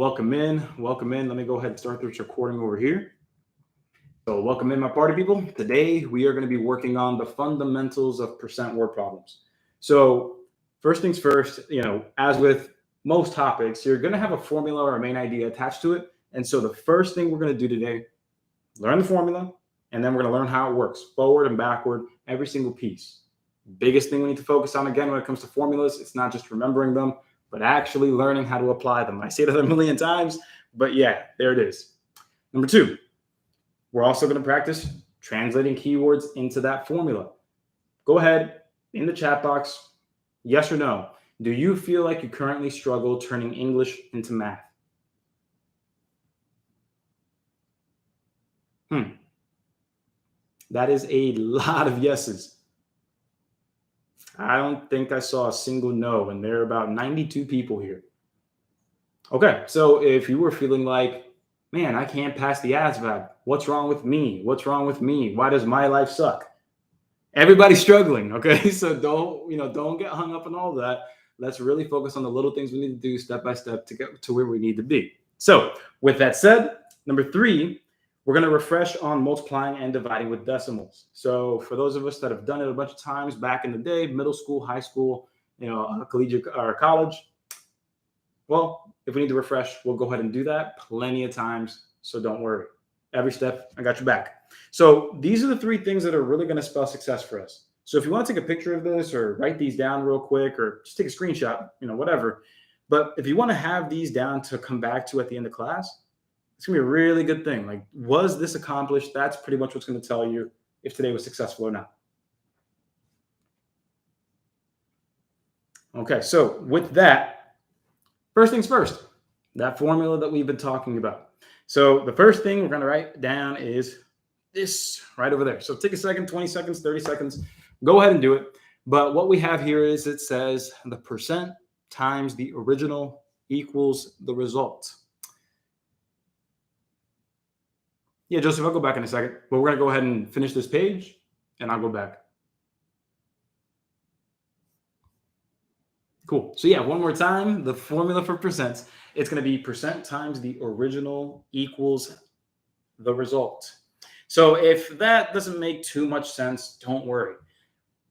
Welcome in. Welcome in. Let me go ahead and start this recording over here. So welcome in, my party people. Today, we are going to be working on the fundamentals of percent word problems. So first things first, as with most topics, you're going to have a formula or a main idea attached to it. And so the first thing we're going to do today, learn the formula, and then we're going to learn how it works, forward and backward, every single piece. Biggest thing we need to focus on, again, when it comes to formulas, it's not just remembering them, but actually learning how to apply them. I say that a million times, but yeah, there it is. Number two, we're also going to practice translating keywords into that formula. Go ahead in the chat box, yes or no. Do you feel like you currently struggle turning English into math? That is a lot of yeses. I don't think I saw a single no, and there are about 92 people here. Okay, so if you were feeling like, man, I can't pass the ASVAB. What's wrong with me? What's wrong with me? Why does my life suck? Everybody's struggling, okay? So don't get hung up on all that. Let's really focus on the little things we need to do step by step to get to where we need to be. So with that said, number three, we're going to refresh on multiplying and dividing with decimals. So for those of us that have done it a bunch of times back in the day, middle school, high school, collegiate or college, well, if we need to refresh, we'll go ahead and do that plenty of times. So don't worry. Every step, I got your back. So these are the three things that are really going to spell success for us. So if you want to take a picture of this or write these down real quick or just take a screenshot, whatever. But if you want to have these down to come back to at the end of class, it's going to be a really good thing. Like, was this accomplished? That's pretty much what's going to tell you if today was successful or not. Okay, so with that, first things first, that formula that we've been talking about. So the first thing we're going to write down is this right over there. So take a second, 20 seconds, 30 seconds, go ahead and do it. But what we have here is it says the percent times the original equals the result. Yeah, Joseph, I'll go back in a second, but we're going to go ahead and finish this page, and I'll go back. Cool. So yeah, one more time, the formula for percents, it's going to be percent times the original equals the result. So if that doesn't make too much sense, don't worry.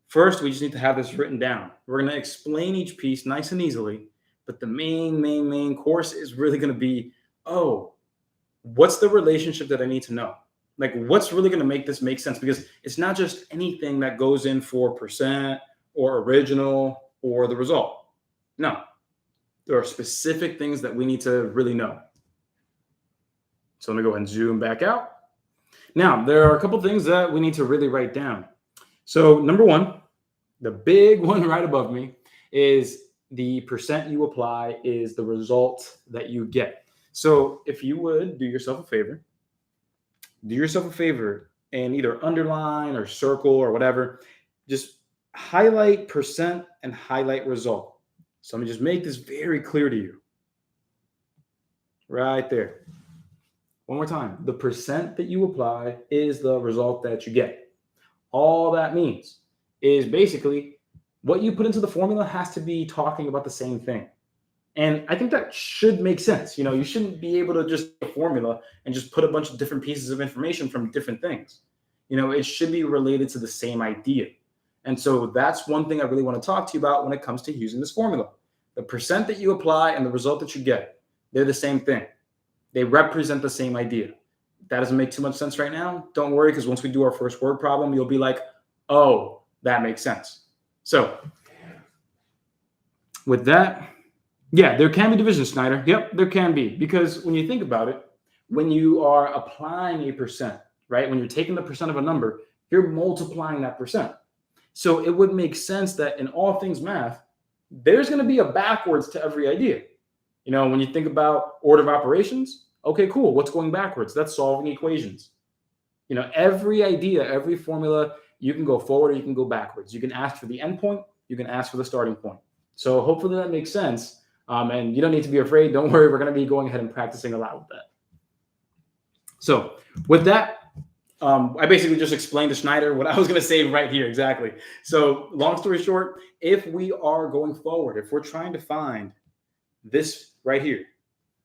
First, we just need to have this written down. We're going to explain each piece nice and easily, but the main course is really going to be, what's the relationship that I need to know? Like, what's really going to make this make sense? Because it's not just anything that goes in for percent or original or the result. No, there are specific things that we need to really know. So let me go ahead and zoom back out. Now, there are a couple things that we need to really write down. So number one, the big one right above me is the percent you apply is the result that you get. So if you would do yourself a favor and either underline or circle or whatever, just highlight percent and highlight result. So let me just make this very clear to you. Right there. One more time. The percent that you apply is the result that you get. All that means is basically what you put into the formula has to be talking about the same thing. And I think that should make sense. You shouldn't be able to just a formula and just put a bunch of different pieces of information from different things. It should be related to the same idea. And so that's one thing I really want to talk to you about when it comes to using this formula. The percent that you apply and the result that you get, they're the same thing. They represent the same idea. If that doesn't make too much sense right now, don't worry, because once we do our first word problem, you'll be like, oh, that makes sense. So with that, yeah, there can be division, Snyder. Yep, there can be. Because when you think about it, when you are applying a percent, right, when you're taking the percent of a number, you're multiplying that percent. So it would make sense that in all things math, there's going to be a backwards to every idea. When you think about order of operations, okay, cool. What's going backwards? That's solving equations. Every idea, every formula, you can go forward or you can go backwards. You can ask for the endpoint. You can ask for the starting point. So hopefully that makes sense. And you don't need to be afraid. Don't worry. We're going to be going ahead and practicing a lot with that. So with that, I basically just explained to Schneider what I was going to say right here. Exactly. So long story short, if we are going forward, if we're trying to find this right here,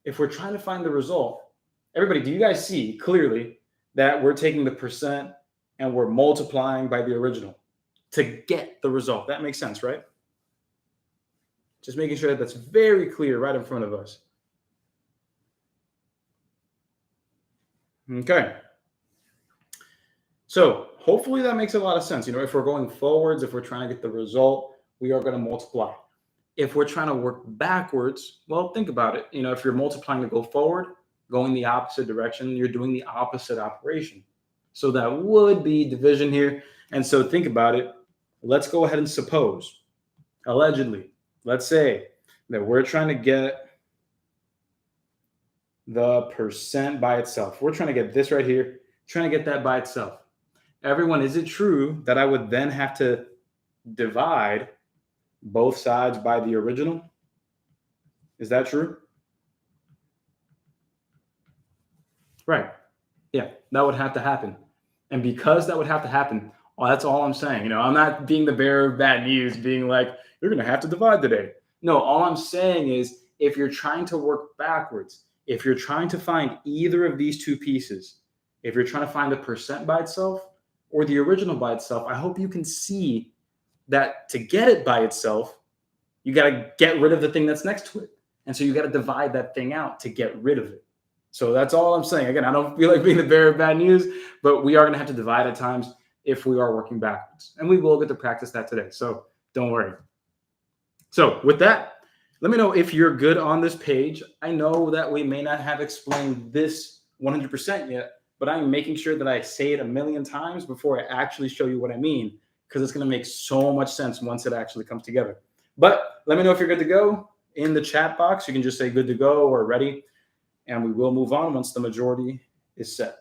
if we're trying to find the result, everybody, do you guys see clearly that we're taking the percent and we're multiplying by the original to get the result? That makes sense, right? Just making sure that that's very clear right in front of us. Okay. So hopefully that makes a lot of sense. If we're going forwards, if we're trying to get the result, we are going to multiply. If we're trying to work backwards, well, think about it. If you're multiplying to go forward, going the opposite direction, you're doing the opposite operation. So that would be division here. And so think about it. Let's go ahead and suppose, allegedly, let's say that we're trying to get the percent by itself. We're trying to get this right here, trying to get that by itself. Everyone, is it true that I would then have to divide both sides by the original? Is that true? Right. Yeah, that would have to happen. And because that would have to happen, that's all I'm saying. I'm not being the bearer of bad news, being like, you're going to have to divide today. No, all I'm saying is if you're trying to work backwards, if you're trying to find either of these two pieces, if you're trying to find the percent by itself or the original by itself, I hope you can see that to get it by itself, you got to get rid of the thing that's next to it. And so you got to divide that thing out to get rid of it. So that's all I'm saying. Again, I don't feel like being the bearer of bad news, but we are going to have to divide at times if we are working backwards. And we will get to practice that today. So don't worry. So with that, let me know if you're good on this page. I know that we may not have explained this 100% yet, but I'm making sure that I say it a million times before I actually show you what I mean, because it's going to make so much sense once it actually comes together. But let me know if you're good to go in the chat box. You can just say good to go or ready, and we will move on once the majority is set.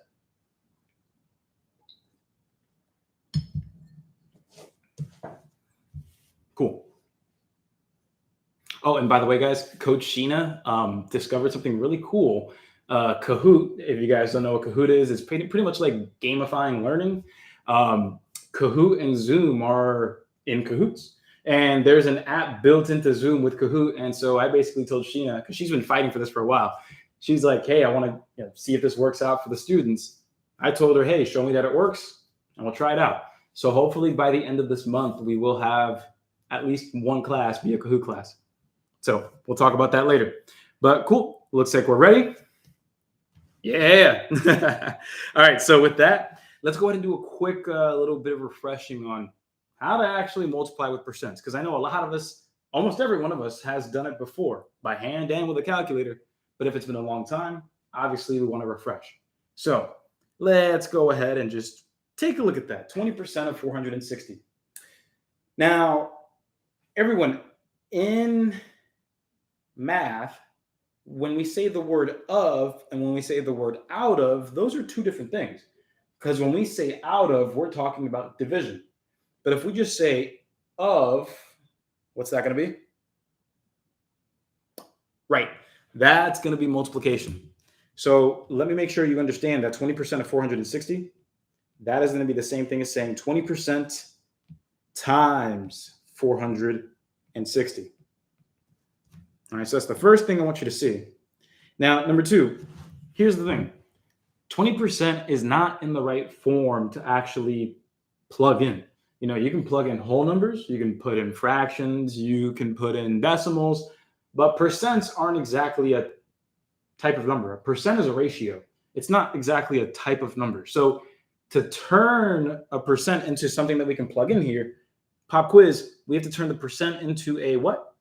Cool. Oh, and by the way, guys, Coach Sheena discovered something really cool. Kahoot, if you guys don't know what Kahoot is, it's pretty much like gamifying learning. Kahoot and Zoom are in cahoots. And there's an app built into Zoom with Kahoot. And so I basically told Sheena, because she's been fighting for this for a while, she's like, hey, I want to see if this works out for the students. I told her, hey, show me that it works, and we'll try it out. So hopefully by the end of this month, we will have at least one class be a Kahoot class. So we'll talk about that later. But cool. Looks like we're ready. Yeah. All right. So with that, let's go ahead and do a quick little bit of refreshing on how to actually multiply with percents. Because I know a lot of us, almost every one of us has done it before by hand and with a calculator. But if it's been a long time, obviously we want to refresh. So let's go ahead and just take a look at that. 20% of 460. Now, everyone, in math, when we say the word of and when we say the word out of, those are two different things. Because when we say out of, we're talking about division. But if we just say of, what's that going to be? Right. That's going to be multiplication. So let me make sure you understand that 20% of 460, that is going to be the same thing as saying 20% times 460. All right, so that's the first thing I want you to see. Now, number two, here's the thing. 20% is not in the right form to actually plug in. You can plug in whole numbers, you can put in fractions, you can put in decimals, but percents aren't exactly a type of number. A percent is a ratio. It's not exactly a type of number. So to turn a percent into something that we can plug in here, pop quiz, we have to turn the percent into a what?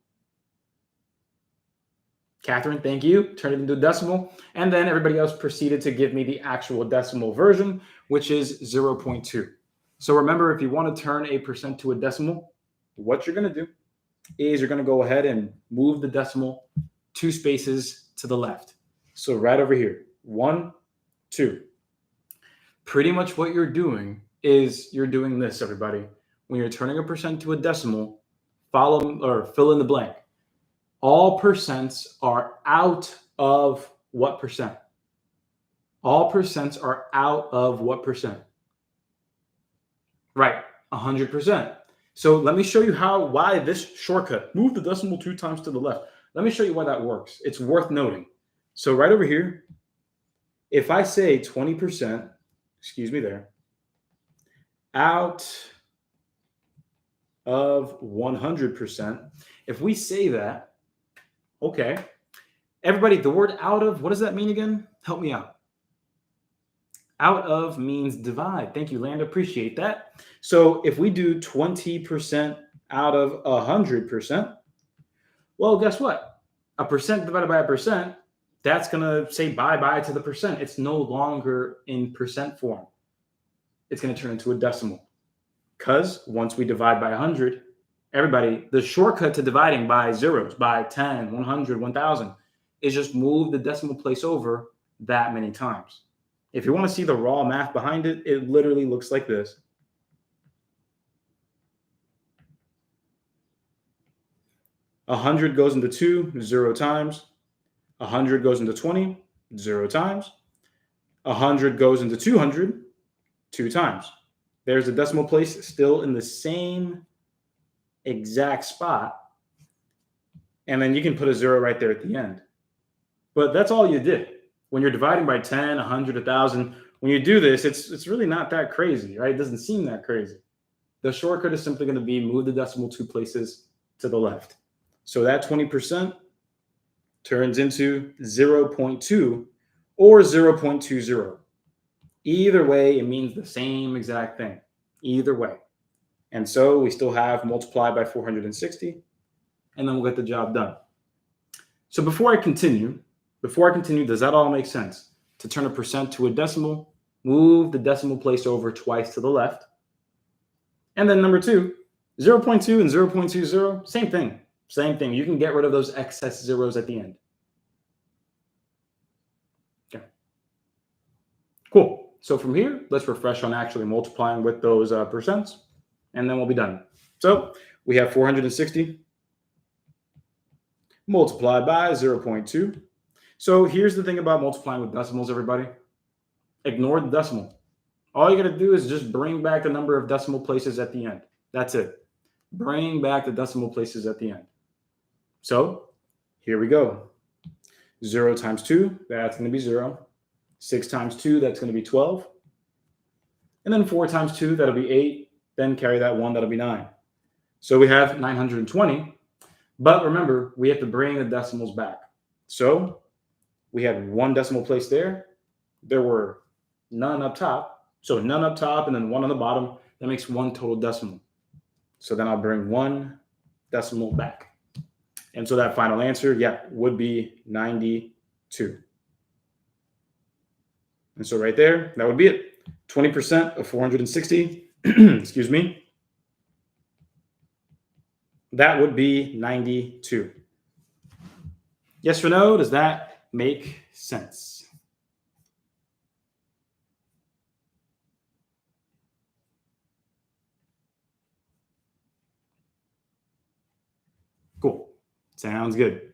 Catherine, thank you. Turn it into a decimal. And then everybody else proceeded to give me the actual decimal version, which is 0.2. So remember, if you want to turn a percent to a decimal, what you're going to do is you're going to go ahead and move the decimal 2 spaces to the left. So right over here, 1, 2. Pretty much what you're doing is you're doing this, everybody. When you're turning a percent to a decimal, follow or fill in the blank. All percents are out of what percent? All percents are out of what percent? Right, 100%. So let me show you why this shortcut, move the decimal 2 times to the left. Let me show you why that works. It's worth noting. So right over here, if I say 20%, excuse me there, out of 100%, if we say that, okay, everybody, the word out of, what does that mean again? Help me out. Out of means divide. Thank you, Land. Appreciate that. So if we do 20% out of 100%, well, guess what? A percent divided by a percent, that's going to say bye-bye to the percent. It's no longer in percent form. It's going to turn into a decimal. Because once we divide by 100, everybody, the shortcut to dividing by zeros, by 10, 100, 1000, is just move the decimal place over that many times. If you want to see the raw math behind it, it literally looks like this. A 100 goes into 2, 0 times. 100 goes into 20, 0 times. 100 goes into 200, 2 times. There's a decimal place still in the same exact spot. And then you can put a 0 right there at the end. But that's all you did. When you're dividing by 10, 100, 1,000, when you do this, it's really not that crazy, right? It doesn't seem that crazy. The shortcut is simply going to be move the decimal 2 places to the left. So that 20% turns into 0.2 or 0.20. Either way, it means the same exact thing. Either way. And so we still have multiply by 460, and then we'll get the job done. So before I continue, does that all make sense? To turn a percent to a decimal, move the decimal place over twice to the left. And then number 2, 0.2 and 0.20, same thing. Same thing. You can get rid of those excess zeros at the end. Okay. Cool. So from here, let's refresh on actually multiplying with those percents, and then we'll be done. So we have 460 multiplied by 0.2. So here's the thing about multiplying with decimals, everybody. Ignore the decimal. All you got to do is just bring back the number of decimal places at the end. That's it. Bring back the decimal places at the end. So here we go. 0 times 2, that's going to be 0. 6 times 2, that's going to be 12. And then 4 times 2, that'll be 8. Then carry that 1, that'll be 9. So we have 920. But remember, we have to bring the decimals back. So we had 1 decimal place there. There were none up top. So none up top and then 1 on the bottom. That makes 1 total decimal. So then I'll bring 1 decimal back. And so that final answer, would be 92. And so right there, that would be it. 20% of 460, excuse me, that would be 92. Yes or no? Does that make sense? Cool. Sounds good.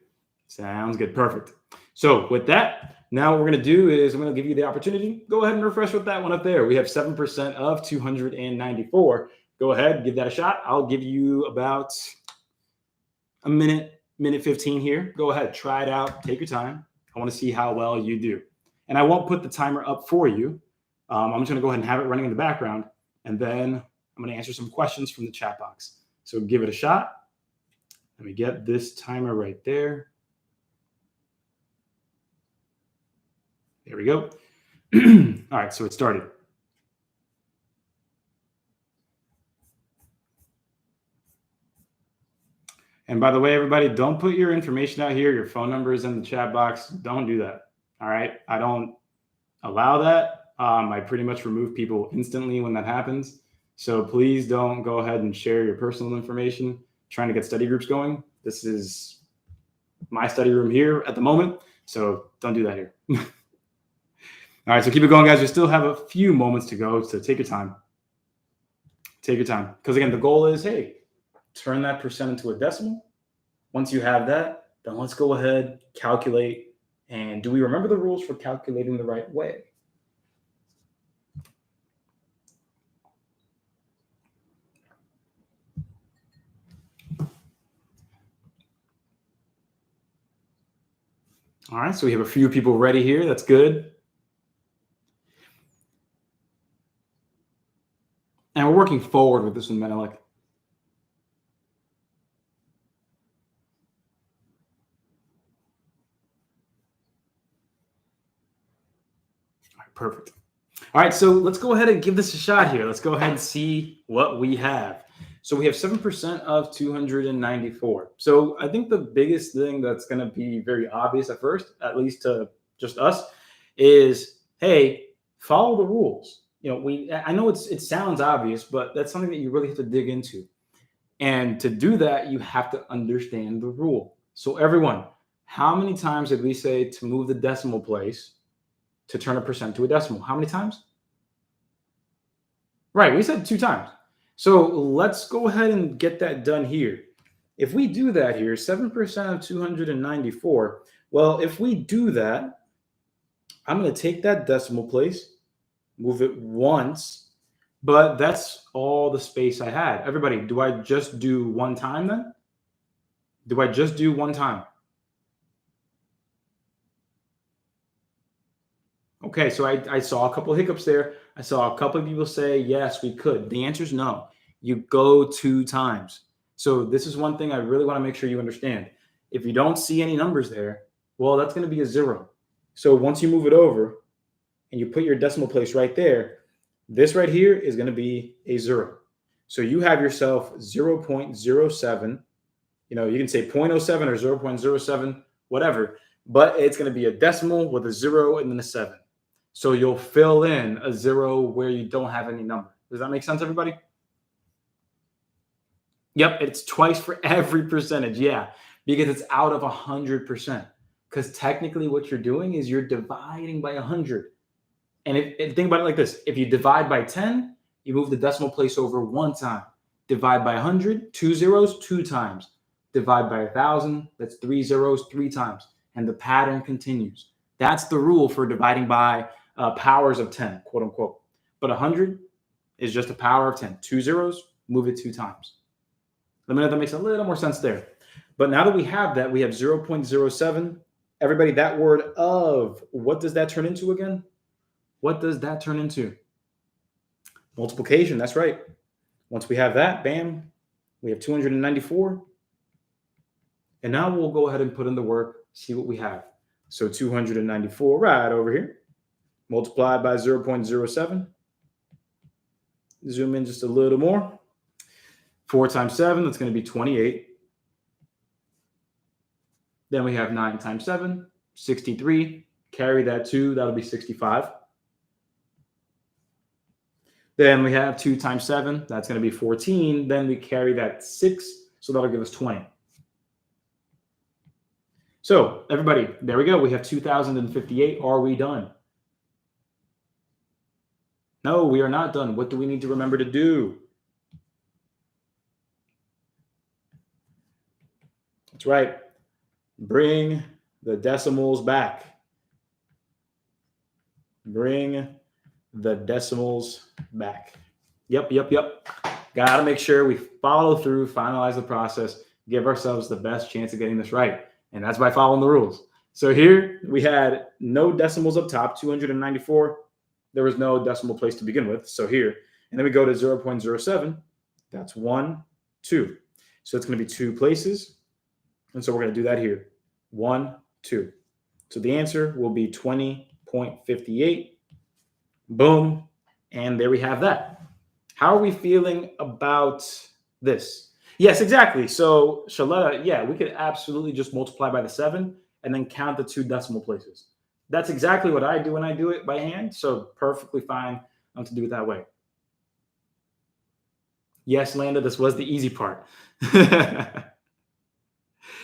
Sounds good. Perfect. So with that, now what we're going to do is I'm going to give you the opportunity. Go ahead and refresh with that one up there. We have 7% of 294. Go ahead, give that a shot. I'll give you about a minute 15 here. Go ahead, try it out. Take your time. I want to see how well you do. And I won't put the timer up for you. I'm just going to go ahead and have it running in the background. And then I'm going to answer some questions from the chat box. So give it a shot. Let me get this timer right there. There we go. All right, so it started. And by the way, everybody, don't put your information out here, your phone numbers in the chat box. Don't do that. All right. I don't allow that. I pretty much remove people instantly when that happens. So please don't go ahead and share your personal information trying to get study groups going. This is my study room here at the moment. So don't do that here. All right, so keep it going, guys. We still have a few moments to go, so take your time. Take your time. Because again, the goal is, hey, turn that percent into a decimal. Once you have that, then let's go ahead, calculate. And do we remember the rules for calculating the right way? All right, so we have a few people ready here. That's good. And we're working forward with this one, Menelik. All right, perfect. All right, so let's go ahead and give this a shot here. Let's go ahead and see what we have. So we have 7% of 294. So I think the biggest thing that's going to be very obvious at first, at least to just us, is, hey, follow the rules. I know it sounds obvious, but that's something that you really have to dig into. And to do that, you have to understand the rule. So everyone, how many times did we say to move the decimal place to turn a percent to a decimal? How many times? Right, we said 2 times. So let's go ahead and get that done here. If we do that here, 7% of 294, well, if we do that, I'm going to take that decimal place, move it once, but that's all the space I had. Everybody, do I just do one time then? Do I just do one time? Okay, so I saw a couple of hiccups there. I saw a couple of people say, yes, we could. The answer is no. You go 2 times. So this is one thing I really want to make sure you understand. If you don't see any numbers there, well, that's going to be a 0. So once you move it over and you put your decimal place right there, this right here is going to be a 0. So you have yourself 0.07. You can say 0.07 or 0.07, whatever, but it's going to be a decimal with a 0 and then a 7. So you'll fill in a 0 where you don't have any number. Does that make sense, everybody? Yep, it's twice for every percentage. Yeah, because it's out of 100%. Because technically what you're doing is you're dividing by 100. And think about it like this. If you divide by 10, you move the decimal place over 1 time. Divide by 100, 2 zeros, 2 times. Divide by 1,000, that's 3 zeros, 3 times. And the pattern continues. That's the rule for dividing by powers of 10, quote unquote. But 100 is just a power of 10. 2 zeros, move it 2 times. Let me know if that makes a little more sense there. But now that we have that, we have 0.07. Everybody, that word of, what does that turn into again? What does that turn into? Multiplication, that's right. Once we have that, bam, we have 294. And now we'll go ahead and put in the work, see what we have. So 294 right over here, multiplied by 0.07. Zoom in just a little more. 4 times 7, that's going to be 28. Then we have 9 times 7, 63. Carry that 2, that'll be 65. Then we have 2 times 7, that's going to be 14. Then we carry that 6, so that'll give us 20. So everybody, there we go. We have 2,058. Are we done? No, we are not done. What do we need to remember to do? That's right. Bring the decimals back. Bring the decimals back. Yep. Got to make sure we follow through, finalize the process, give ourselves the best chance of getting this right. And that's by following the rules. So here we had no decimals up top, 294. There was no decimal place to begin with. So here, and then we go to 0.07. That's 1, 2. So it's going to be 2 places. And so we're going to do that here. 1, 2. So the answer will be 20.58. Boom. And there we have that. How are we feeling about this? Yes, exactly. So Shaletta, yeah, we could absolutely just multiply by the 7 and then count the 2 decimal places. That's exactly what I do when I do it by hand. So perfectly fine to do it that way. Yes, Landa, this was the easy part.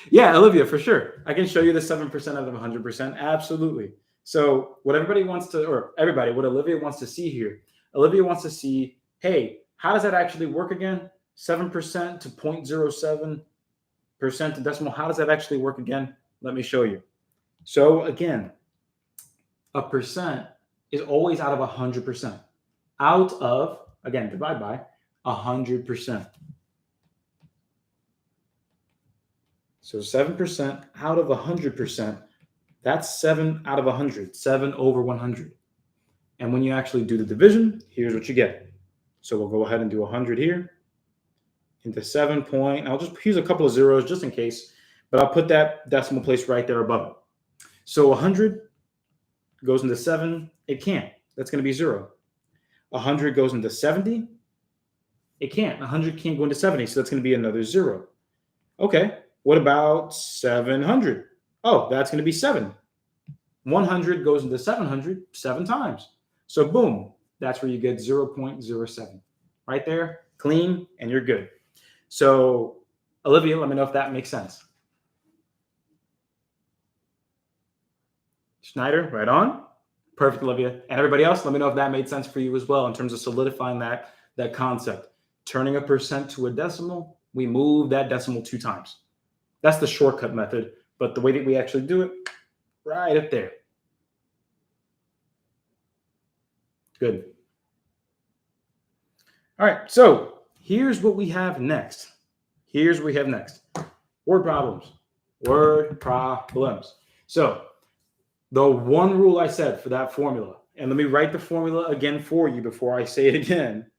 Yeah, Olivia, for sure. I can show you the 7% out of 100%. Absolutely. So what everybody wants to, or everybody, what Olivia wants to see here, Olivia wants to see, hey, how does that actually work again? 7% to 0.07% to decimal. How does that actually work again? Let me show you. So again, a percent is always out of 100%. Out of, again, divide by 100%. So 7% out of 100%, That's 7 out of 100, 7 over 100. And when you actually do the division, here's what you get. So we'll go ahead and do 100 here into 7 point. I'll just use a couple of zeros just in case, but I'll put that decimal place right there above it. So 100 goes into 7. It can't. That's going to be 0. 100 goes into 70. It can't. 100 can't go into 70, so that's going to be another 0. Okay, what about 700? Oh, that's going to be 7. 100 goes into 700 7 times. So boom, that's where you get 0.07. Right there, clean, and you're good. So Olivia, let me know if that makes sense. Schneider, right on. Perfect, Olivia. And everybody else, let me know if that made sense for you as well in terms of solidifying that concept. Turning a percent to a decimal, we move that decimal 2 times. That's the shortcut method, but the way that we actually do it, right up there. Good. All right, so here's what we have next. Word problems. So the one rule I said for that formula, and let me write the formula again for you before I say it again.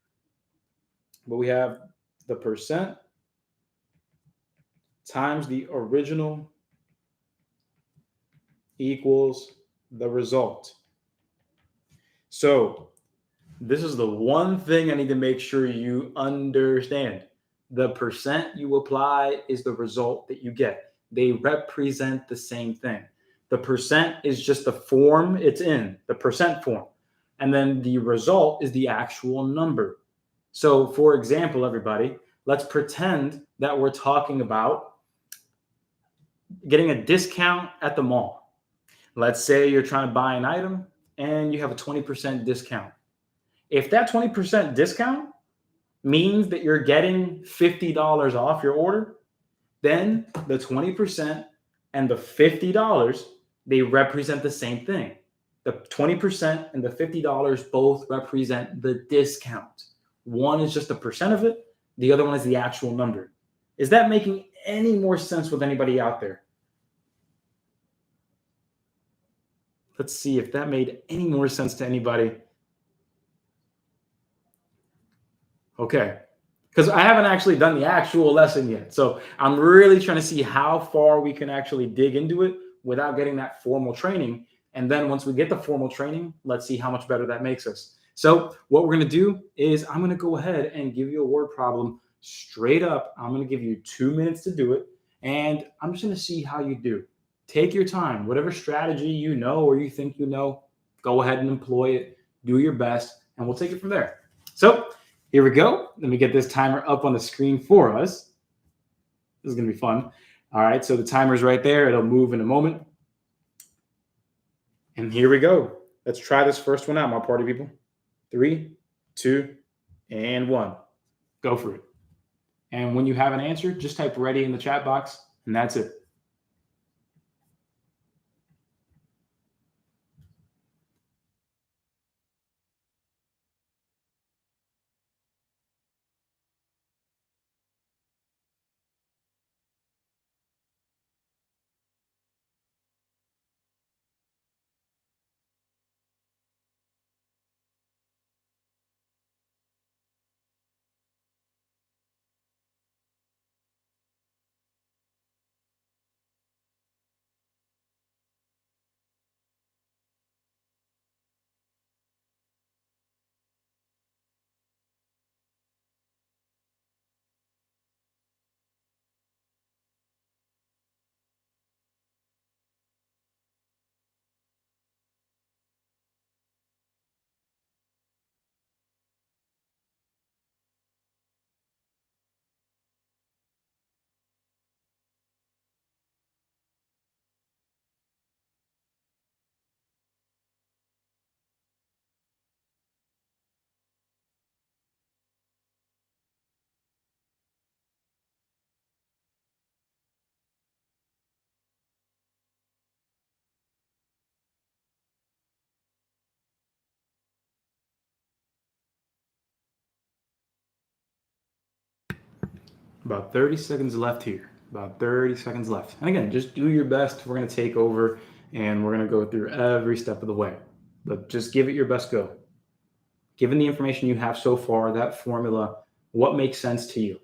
But we have the percent times the original equals the result. So this is the one thing I need to make sure you understand. The percent you apply is the result that you get. They represent the same thing. The percent is just the form it's in, the percent form. And then the result is the actual number. So for example, everybody, let's pretend that we're talking about getting a discount at the mall. Let's say you're trying to buy an item and you have a 20% discount. If that 20% discount means that you're getting $50 off your order, then the 20% and the $50, they represent the same thing. The 20% and the $50 both represent the discount. One is just a percent of it. The other one is the actual number. Is that making any more sense with anybody out there? Let's see if that made any more sense to anybody. Okay, because I haven't actually done the actual lesson yet. So I'm really trying to see how far we can actually dig into it without getting that formal training. And then once we get the formal training, let's see how much better that makes us. So what we're going to do is I'm going to go ahead and give you a word problem straight up. I'm going to give you 2 minutes to do it. And I'm just going to see how you do. Take your time. Whatever strategy you know or you think you know, go ahead and employ it. Do your best, and we'll take it from there. So here we go. Let me get this timer up on the screen for us. This is going to be fun. All right, so the timer's right there. It'll move in a moment. And here we go. Let's try this first one out, my party people. 3, 2, and 1. Go for it. And when you have an answer, just type ready in the chat box, and that's it. About 30 seconds left here. About 30 seconds left. And again, just do your best. We're going to take over and we're going to go through every step of the way. But just give it your best go. Given the information you have so far, that formula, what makes sense to you?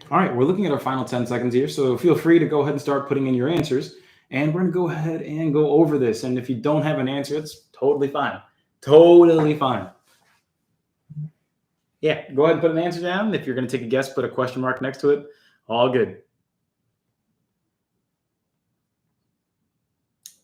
All right, we're looking at our final 10 seconds here, so feel free to go ahead and start putting in your answers. And we're going to go ahead and go over this. And if you don't have an answer, it's totally fine. Totally fine. Yeah, go ahead and put an answer down. If you're going to take a guess, put a question mark next to it. All good.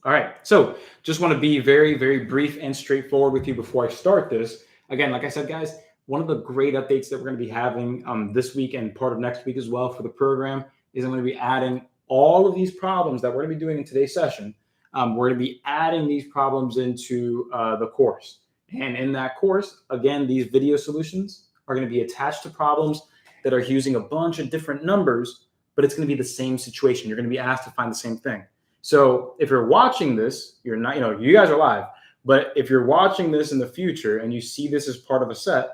All right, so just want to be very, very brief and straightforward with you before I start this. Again, like I said, guys, one of the great updates that we're going to be having this week and part of next week as well for the program is I'm going to be adding all of these problems that we're going to be doing in today's session. We're going to be adding these problems into the course. And in that course, again, these video solutions are going to be attached to problems that are using a bunch of different numbers, but it's going to be the same situation. You're going to be asked to find the same thing. So if you're watching this, you're not, you guys are live, but if you're watching this in the future and you see this as part of a set,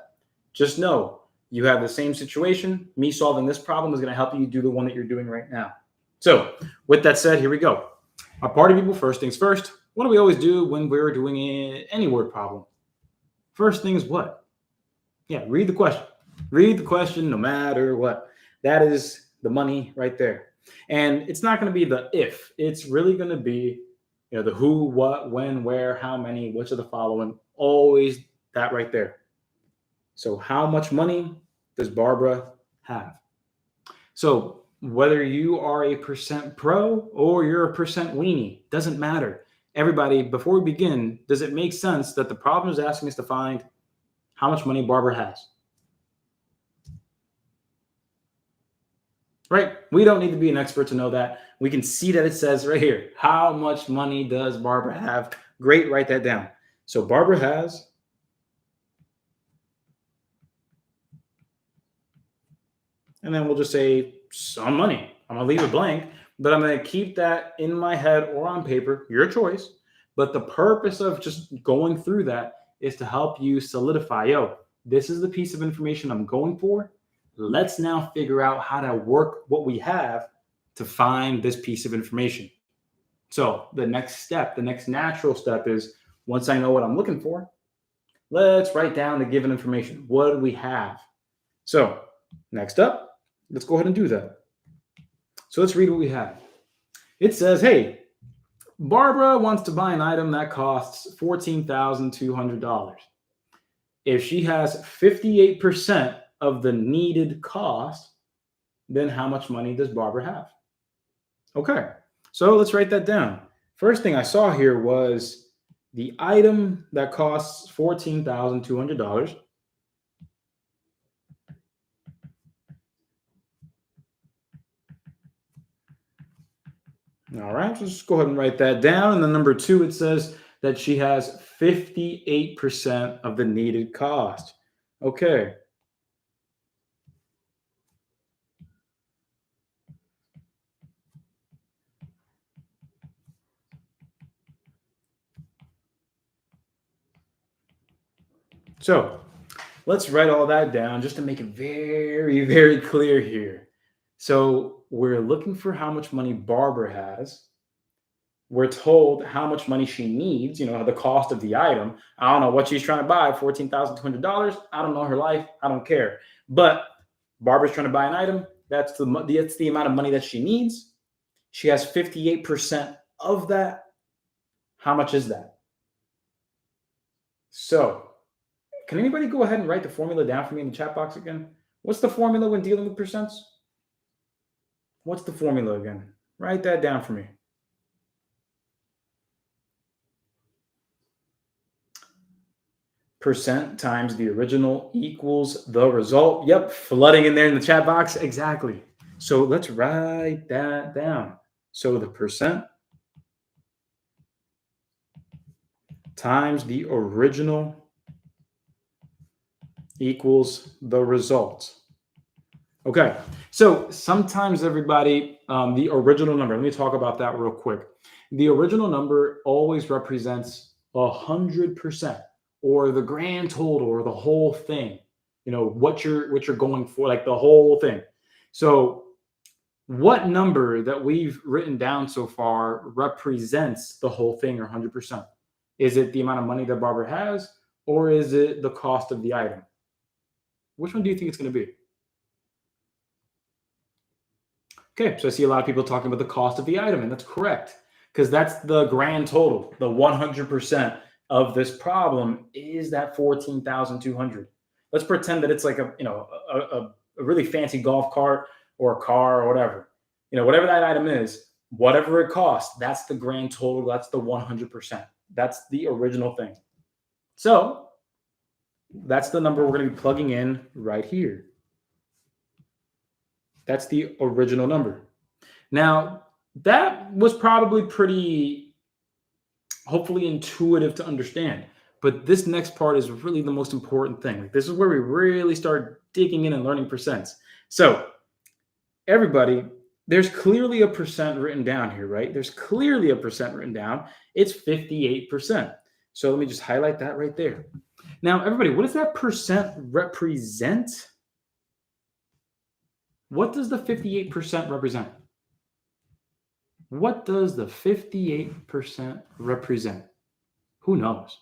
just know you have the same situation. Me solving this problem is going to help you do the one that you're doing right now. So with that said, here we go. Our party people, first things first. What do we always do when we're doing any word problem? First thing is what? Yeah, read the question. Read the question no matter what. That is the money right there. And it's not going to be the if. It's really going to be the who, what, when, where, how many, which of the following. Always that right there. So how much money does Barbara have? So whether you are a percent pro or you're a percent weenie, doesn't matter. Everybody, before we begin, does it make sense that the problem is asking us to find how much money Barbara has? Right? We don't need to be an expert to know that. We can see that it says right here, how much money does Barbara have? Great, write that down. So Barbara has and then we'll just say some money. I'm going to leave it blank, but I'm going to keep that in my head or on paper, your choice. But the purpose of just going through that is to help you solidify, this is the piece of information I'm going for. Let's now figure out how to work what we have to find this piece of information. So the next step, the next natural step is once I know what I'm looking for, let's write down the given information. What do we have? So next up, let's go ahead and do that. So let's read what we have. It says, hey, Barbara wants to buy an item that costs $14,200. If she has 58% of the needed cost, then how much money does Barbara have? Okay, so let's write that down. First thing I saw here was the item that costs $14,200. All right, so just go ahead and write that down. And then number 2, it says that she has 58% of the needed cost. Okay. So let's write all that down just to make it very, very clear here. So we're looking for how much money Barbara has. We're told how much money she needs, the cost of the item. I don't know what she's trying to buy, $14,200. I don't know her life. I don't care. But Barbara's trying to buy an item. That's the amount of money that she needs. She has 58% of that. How much is that? So can anybody go ahead and write the formula down for me in the chat box again? What's the formula when dealing with percents? What's the formula again? Write that down for me. Percent times the original equals the result. Yep, flooding in there in the chat box. Exactly. So let's write that down. So the percent times the original equals the result. Okay, so sometimes everybody, the original number, let me talk about that real quick. The original number always represents 100%. Or the grand total or the whole thing. what you're going for, like the whole thing. So what number that we've written down so far represents the whole thing, or 100%? Is it the amount of money that Barbara has, or is it the cost of the item? Which one do you think it's going to be? Okay, so I see a lot of people talking about the cost of the item, and that's correct, because that's the grand total. The 100% of this problem is that 14,200. Let's pretend that it's like a really fancy golf cart or a car or whatever. Whatever that item is, whatever it costs, that's the grand total. That's the 100%. That's the original thing. So that's the number we're going to be plugging in right here. That's the original number. Now, that was probably pretty, hopefully, intuitive to understand. But this next part is really the most important thing. Like, this is where we really start digging in and learning percents. So, everybody, there's clearly a percent written down here, right? There's clearly a percent written down. It's 58%. So let me just highlight that right there. Now, everybody, what does that percent represent? What does the 58% represent? What does the 58% represent? Who knows?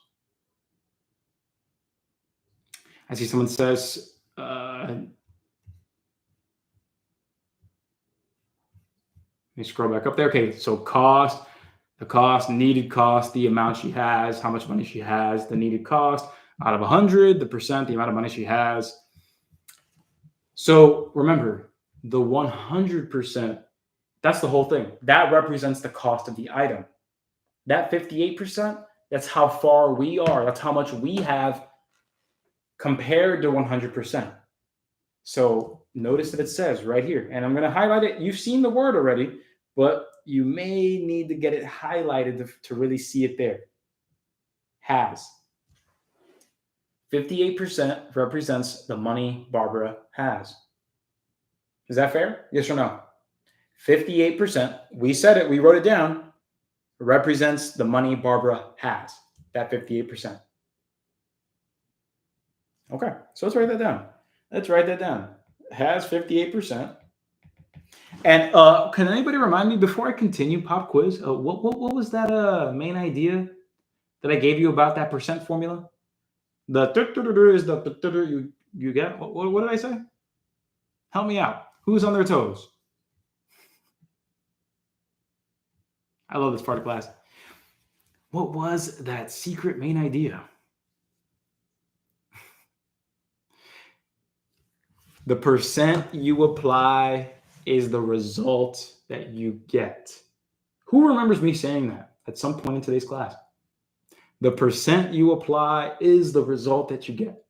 I see someone says, let me scroll back up there. Okay, so cost, the cost, needed cost, the amount she has, how much money she has, the needed cost out of 100, the percent, the amount of money she has. So remember, the 100%, that's the whole thing. That represents the cost of the item. That 58%, that's how far we are. That's how much we have compared to 100%. So notice that it says right here, and I'm going to highlight it. You've seen the word already, but you may need to get it highlighted to really see it there. Has. 58% represents the money Barbara has. Is that fair? Yes or no? 58%, we said it, we wrote it down, represents the money Barbara has. That 58%. Okay, so let's write that down. Let's write that down. Has 58%. And can anybody remind me before I continue pop quiz? What was that main idea that I gave you about that percent formula? The is the you get. What did I say? Help me out. Who's on their toes? I love this part of class. What was that secret main idea? The percent you apply is the result that you get. Who remembers me saying that at some point in today's class? The percent you apply is the result that you get.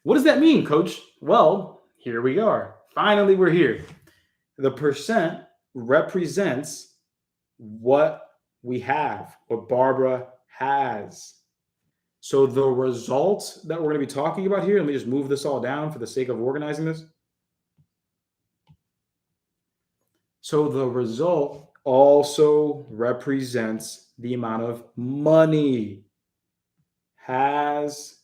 What does that mean, coach? Well, here we are. Finally, we're here. The percent represents what we have, what Barbara has. So the result that we're going to be talking about here, let me just move this all down for the sake of organizing this. So the result also represents the amount of money. Has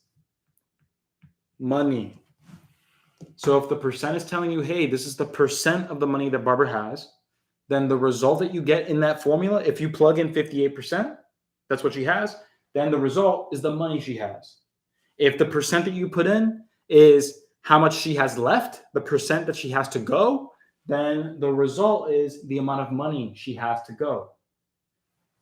money. So if the percent is telling you, hey, this is the percent of the money that Barbara has, then the result that you get in that formula, if you plug in 58%, that's what she has, then the result is the money she has. If the percent that you put in is how much she has left, the percent that she has to go, then the result is the amount of money she has to go.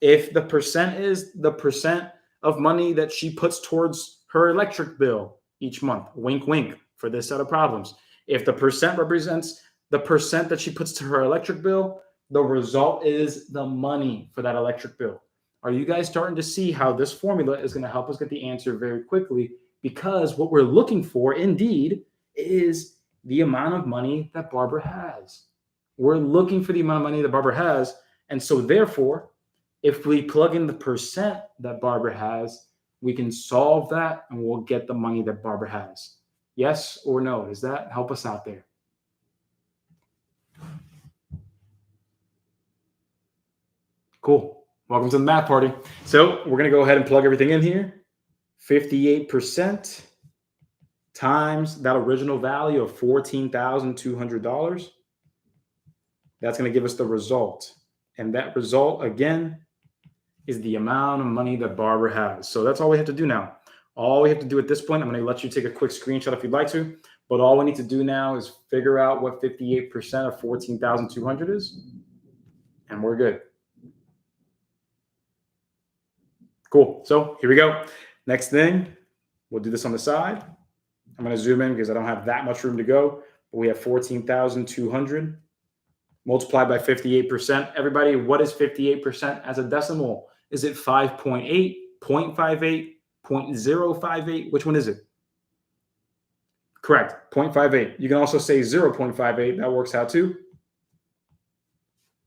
If the percent is the percent of money that she puts towards her electric bill each month, wink, wink, for this set of problems. If the percent represents the percent that she puts to her electric bill, the result is the money for that electric bill. Are you guys starting to see how this formula is going to help us get the answer very quickly? Because what we're looking for, indeed, is the amount of money that Barbara has. We're looking for the amount of money that Barbara has. And so therefore, if we plug in the percent that Barbara has, we can solve that and we'll get the money that Barbara has. Yes or no? Does that help us out there? Cool. Welcome to the math party. So we're going to go ahead and plug everything in here. 58% times that original value of $14,200. That's going to give us the result. And that result, again, is the amount of money that Barbara has. So that's all we have to do now. All we have to do at this point, I'm going to let you take a quick screenshot if you'd like to, but all we need to do now is figure out what 58% of 14,200 is, and we're good. Cool. So here we go. Next thing, we'll do this on the side. I'm going to zoom in because I don't have that much room to go, but we have 14,200 multiplied by 58%. Everybody, what is 58% as a decimal? Is it 5.8, 0.58, 0.058? Which one is it? Correct, 0.58. You can also say 0.58. That works out too.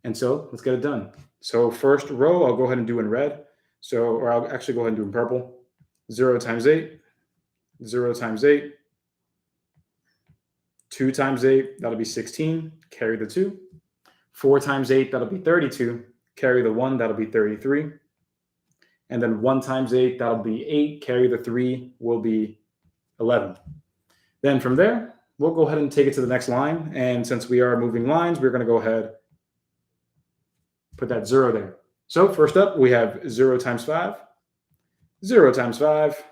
And so let's get it done. So first row, I'll go ahead and do in red. So, or I'll actually go ahead and do in purple. 0 times 8, 0 times 8, 2 times 8, that'll be 16, carry the 2. 4 times 8, that'll be 32, carry the 1, that'll be 33. And then 1 times 8, that'll be 8, carry the 3, will be 11. Then from there, we'll go ahead and take it to the next line. And since we are moving lines, we're going to go ahead, put that 0 there. So first up, we have 0 times 5, 0 times 5,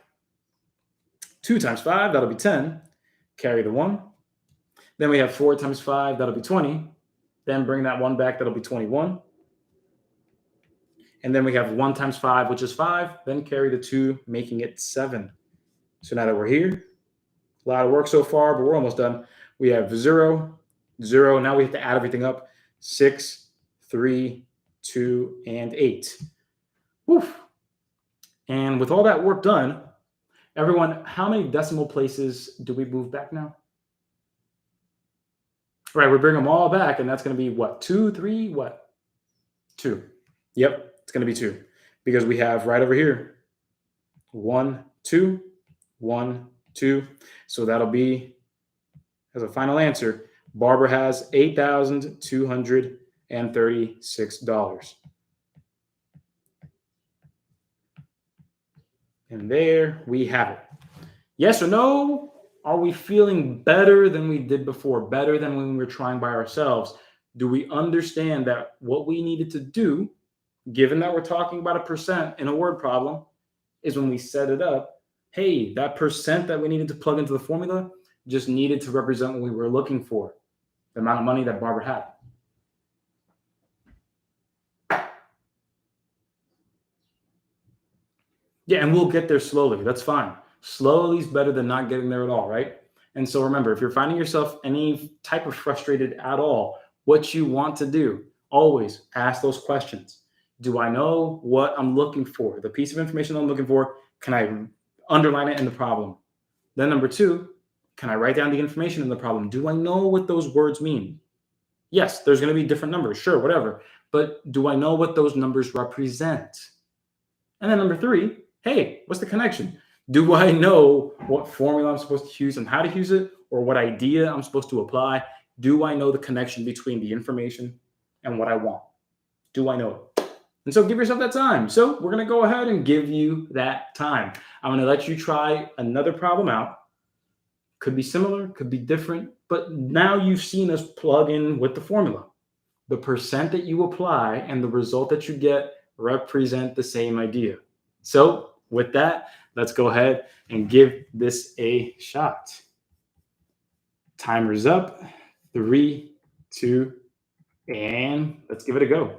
2 times 5, that'll be 10, carry the 1. Then we have 4 times 5, that'll be 20. Then bring that 1 back, that'll be 21. And then we have 1 times 5, which is 5. Then carry the 2, making it 7. So now that we're here, a lot of work so far, but we're almost done. We have 0, 0. Now we have to add everything up. 6, 3, 2, and 8. Woof. And with all that work done, everyone, how many decimal places do we move back now? Right, we bring them all back, and that's going to be what? 2, 3, what? 2. Yep, it's going to be 2. Because we have right over here 1, 2, 1, 2. So that'll be, as a final answer, Barbara has $8,236. And there we have it. Yes or no? Are we feeling better than we did before? Better than when we were trying by ourselves? Do we understand that what we needed to do, given that we're talking about a percent in a word problem, is when we set it up, hey, that percent that we needed to plug into the formula just needed to represent what we were looking for, the amount of money that Barbara had. Yeah, and we'll get there slowly. That's fine. Slowly is better than not getting there at all, right? And so remember, if you're finding yourself any type of frustrated at all, what you want to do, always ask those questions. Do I know what I'm looking for? The piece of information I'm looking for, can I underline it in the problem? Then number 2, can I write down the information in the problem? Do I know what those words mean? Yes, there's going to be different numbers, sure, whatever. But do I know what those numbers represent? And then number 3, hey, what's the connection? Do I know what formula I'm supposed to use and how to use it, or what idea I'm supposed to apply? Do I know the connection between the information and what I want? Do I know it? And so give yourself that time. So we're going to go ahead and give you that time. I'm going to let you try another problem out. Could be similar, could be different, but now you've seen us plug in with the formula. The percent that you apply and the result that you get represent the same idea. So with that, let's go ahead and give this a shot. Timer's up. 3, 2, and let's give it a go.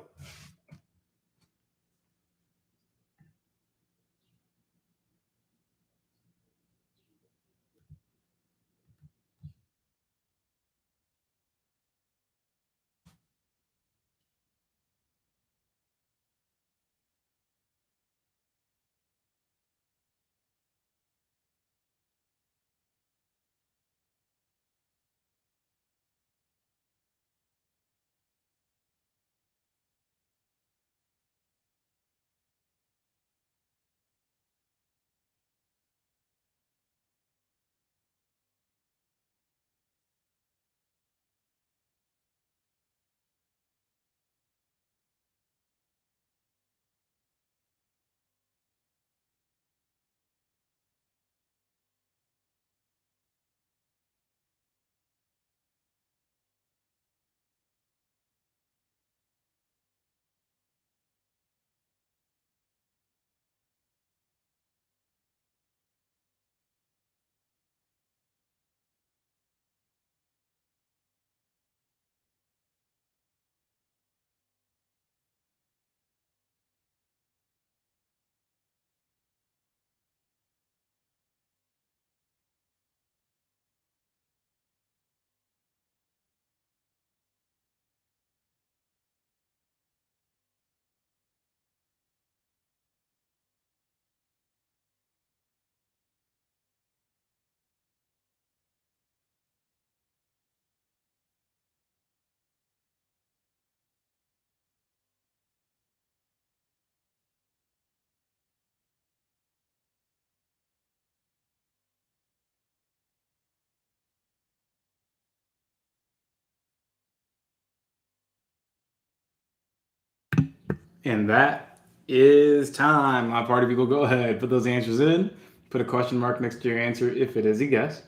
And that is time. My party people, go ahead, put those answers in. Put a question mark next to your answer if it is a guess.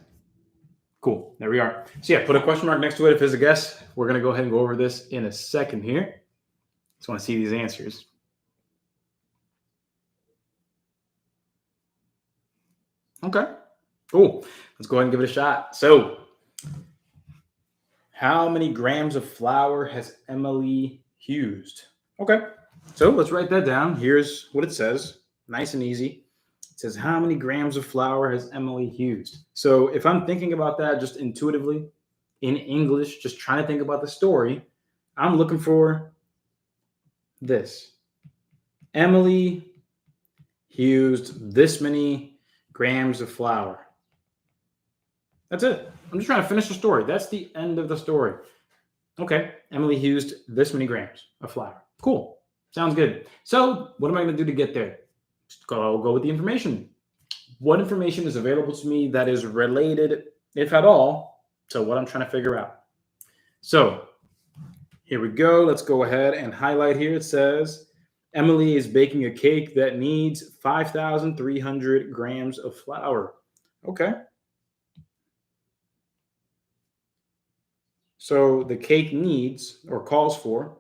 Cool. There we are. So yeah, put a question mark next to it if it's a guess. We're going to go ahead and go over this in a second here. Just want to see these answers. Okay. Cool. Let's go ahead and give it a shot. So, how many grams of flour has Emily used? Okay. So let's write that down. Here's what it says. Nice and easy. It says, how many grams of flour has Emily used? So if I'm thinking about that just intuitively in English, just trying to think about the story, I'm looking for this. Emily used this many grams of flour. That's it. I'm just trying to finish the story. That's the end of the story. Okay. Emily used this many grams of flour. Cool. Sounds good. So what am I going to do to get there? Just go with the information. What information is available to me that is related, if at all, to what I'm trying to figure out? So here we go. Let's go ahead and highlight here. It says Emily is baking a cake that needs 5,300 grams of flour. Okay. So the cake needs or calls for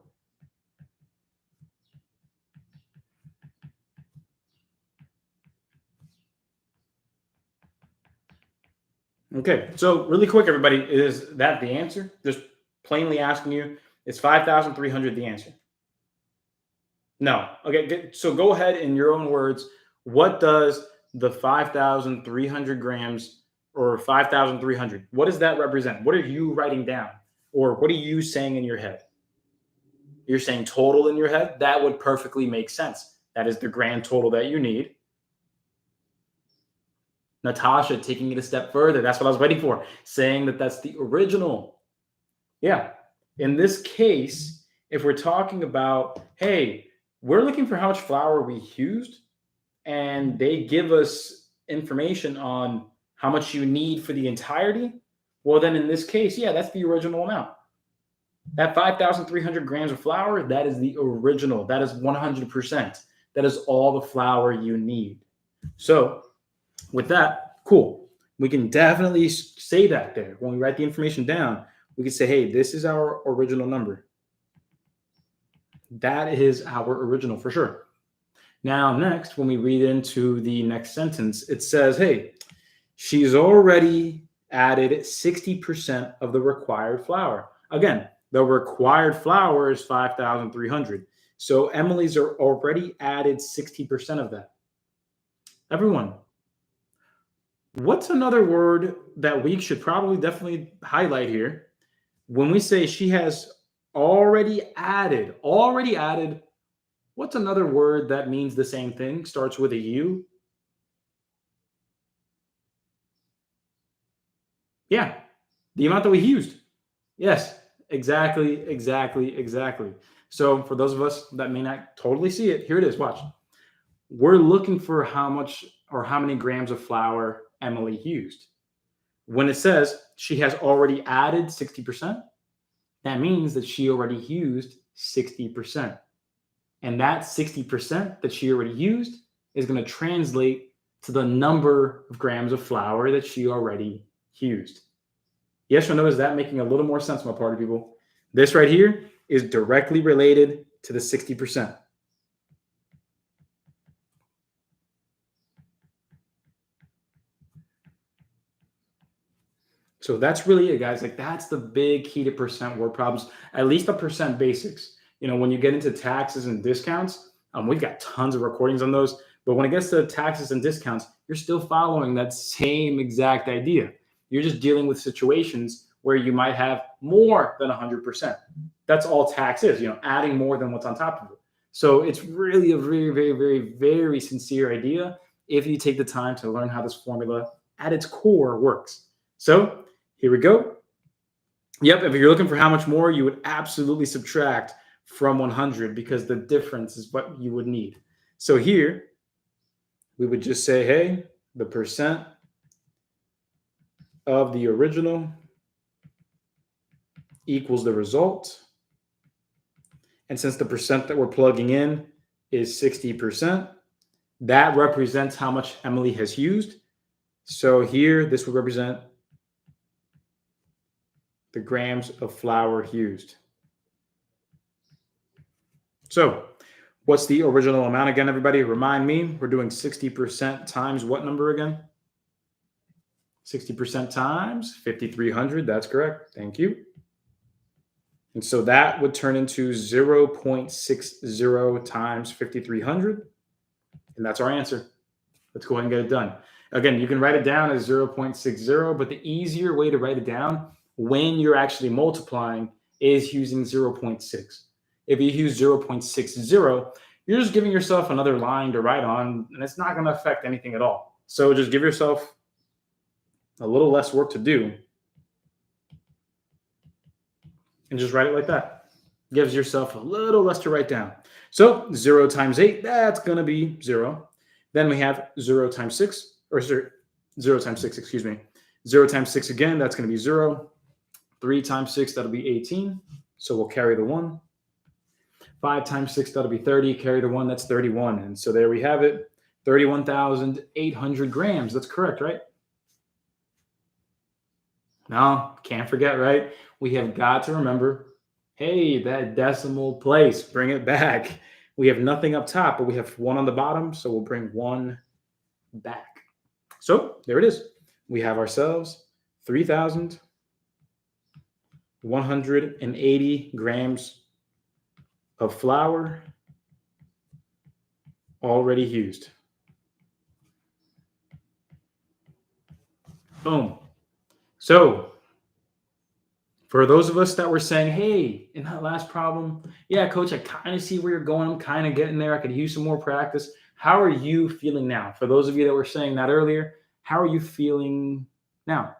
okay, so really quick, everybody, is that the answer? Just plainly asking you, is 5,300 the answer? No. Okay, so go ahead in your own words. What does the 5,300 grams or 5,300, what does that represent? What are you writing down? Or what are you saying in your head? You're saying total in your head? That would perfectly make sense. That is the grand total that you need. Natasha taking it a step further. That's what I was waiting for, saying that that's the original. Yeah. In this case, if we're talking about, hey, we're looking for how much flour we used, and they give us information on how much you need for the entirety, well, then in this case, yeah, that's the original amount. That 5,300 grams of flour, that is the original. That is 100%. That is all the flour you need. So with that, cool. We can definitely say that there. When we write the information down, we can say, hey, this is our original number. That is our original for sure. Now, next, when we read into the next sentence, it says, hey, she's already added 60% of the required flour. Again, the required flour is 5,300. So Emily's are already added 60% of that. Everyone, what's another word that we should probably definitely highlight here? When we say she has already added, what's another word that means the same thing, starts with a U? Yeah, the amount that we used. Yes, exactly. So for those of us that may not totally see it, here it is, watch. We're looking for how much or how many grams of flour Emily used. When it says she has already added 60%, that means that she already used 60%. And that 60% that she already used is going to translate to the number of grams of flour that she already used. Yes or no, is that making a little more sense, my party people? This right here is directly related to the 60%. So that's really it, guys. Like, that's the big key to percent word problems, at least the percent basics. You know, when you get into taxes and discounts, we've got tons of recordings on those. But when it gets to taxes and discounts, you're still following that same exact idea. You're just dealing with situations where you might have more than 100%. That's all tax is, you know, adding more than what's on top of it. So it's really a very, very, very, very sincere idea if you take the time to learn how this formula at its core works. So here we go. Yep, if you're looking for how much more, you would absolutely subtract from 100 because the difference is what you would need. So here, we would just say, hey, the percent of the original equals the result. And since the percent that we're plugging in is 60%, that represents how much Emily has used. So here, this would represent the grams of flour used. So what's the original amount again, everybody? Remind me, we're doing 60% times what number again? 60% times 5,300. That's correct. Thank you. And so that would turn into 0.60 times 5,300. And that's our answer. Let's go ahead and get it done. Again, you can write it down as 0.60, but the easier way to write it down when you're actually multiplying is using 0.6. If you use 0.60, you're just giving yourself another line to write on, and it's not going to affect anything at all. So just give yourself a little less work to do and just write it like that. Gives yourself a little less to write down. So 0 times 8, that's going to be 0. Then we have 0 times 6, or 0 times 6, excuse me. 0 times 6 again, that's going to be 0. 3 times 6, that'll be 18. So we'll carry the 1. 5 times 6, that'll be 30. Carry the 1, that's 31. And so there we have it, 31,800 grams. That's correct, right? No, can't forget, right? We have got to remember, hey, that decimal place, bring it back. We have nothing up top, but we have 1 on the bottom, so we'll bring 1 back. So there it is. We have ourselves 3,180 grams of flour already used. Boom. So for those of us that were saying, hey, in that last problem, yeah, coach, I kind of see where you're going. I'm kind of getting there. I could use some more practice. How are you feeling now? For those of you that were saying that earlier, how are you feeling now?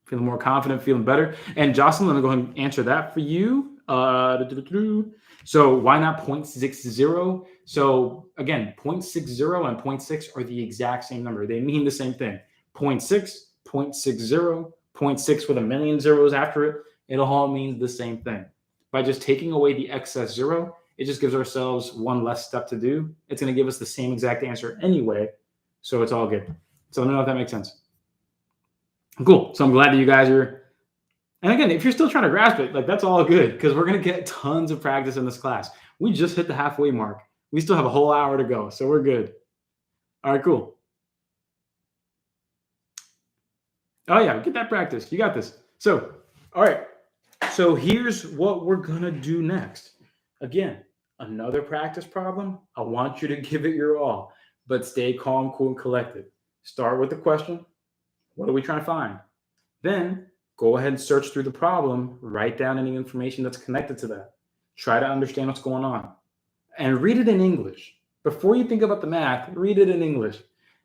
Feeling more confident, feeling better. And Jocelyn, let me go ahead and answer that for you. So why not 0.60? So again, 0.60 and 0.6 are the exact same number. They mean the same thing. 0.6, 0.60, 0.6 with a million zeros after it. It all means the same thing. By just taking away the excess 0, it just gives ourselves one less step to do. It's going to give us the same exact answer anyway. So it's all good. So let me know if that makes sense. Cool. So I'm glad that you guys are. And again, if you're still trying to grasp it, like that's all good because we're going to get tons of practice in this class. We just hit the halfway mark. We still have a whole hour to go. So we're good. All right, cool. Oh, yeah. Get that practice. You got this. So, all right. So here's what we're going to do next. Again, another practice problem. I want you to give it your all, but stay calm, cool, and collected. Start with the question. What are we trying to find? Then go ahead and search through the problem. Write down any information that's connected to that. Try to understand what's going on. And read it in English. Before you think about the math, read it in English.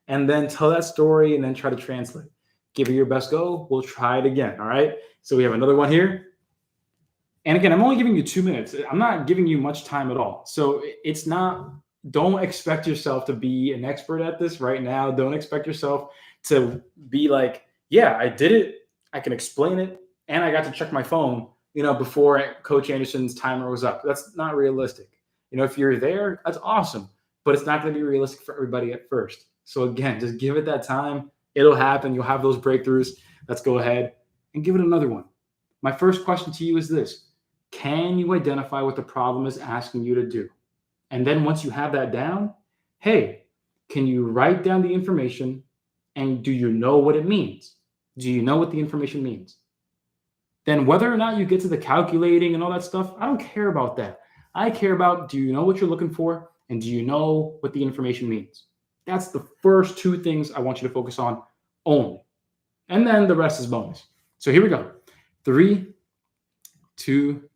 And then tell that story and then try to translate. Give it your best go. We'll try it again, all right? So we have another one here. And again, I'm only giving you 2 minutes. I'm not giving you much time at all. So it's not, don't expect yourself to be an expert at this right now. Don't expect yourself to be like, yeah, I did it. I can explain it. And I got to check my phone, before Coach Anderson's timer was up. That's not realistic. If you're there, that's awesome. But it's not going to be realistic for everybody at first. So again, just give it that time. It'll happen. You'll have those breakthroughs. Let's go ahead and give it another one. My first question to you is this. Can you identify what the problem is asking you to do? And then once you have that down, hey, can you write down the information and do you know what it means? Do you know what the information means? Then whether or not you get to the calculating and all that stuff, I don't care about that. I care about, do you know what you're looking for? And do you know what the information means? That's the first 2 things I want you to focus on only. And then the rest is bonus. So here we go. 3, 2,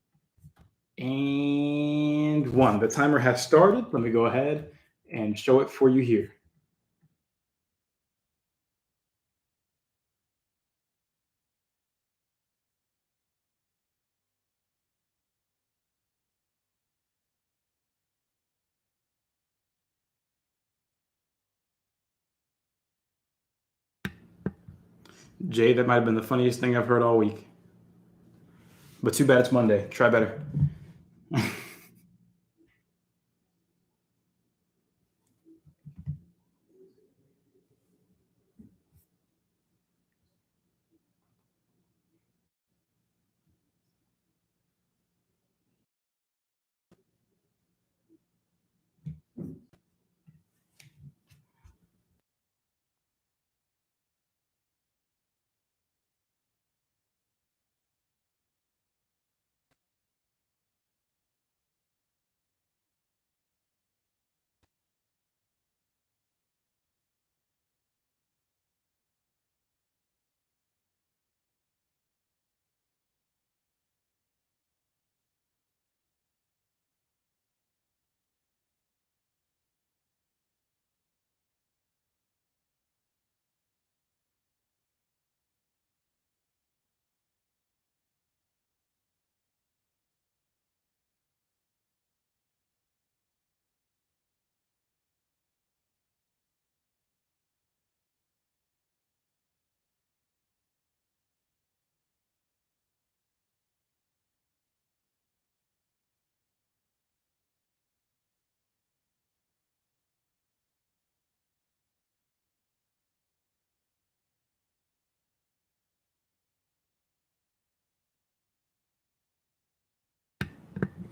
and 1. The timer has started. Let me go ahead and show it for you here. Jay, that might have been the funniest thing I've heard all week. But too bad it's Monday. Try better.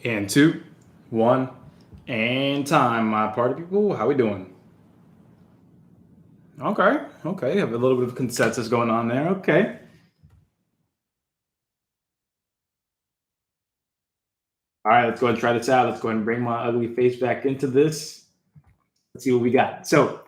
And two, one, and time, my party people. How we doing? Okay. Have a little bit of consensus going on there. Okay. All right, let's go ahead and try this out. Let's go ahead and bring my ugly face back into this. Let's see what we got. So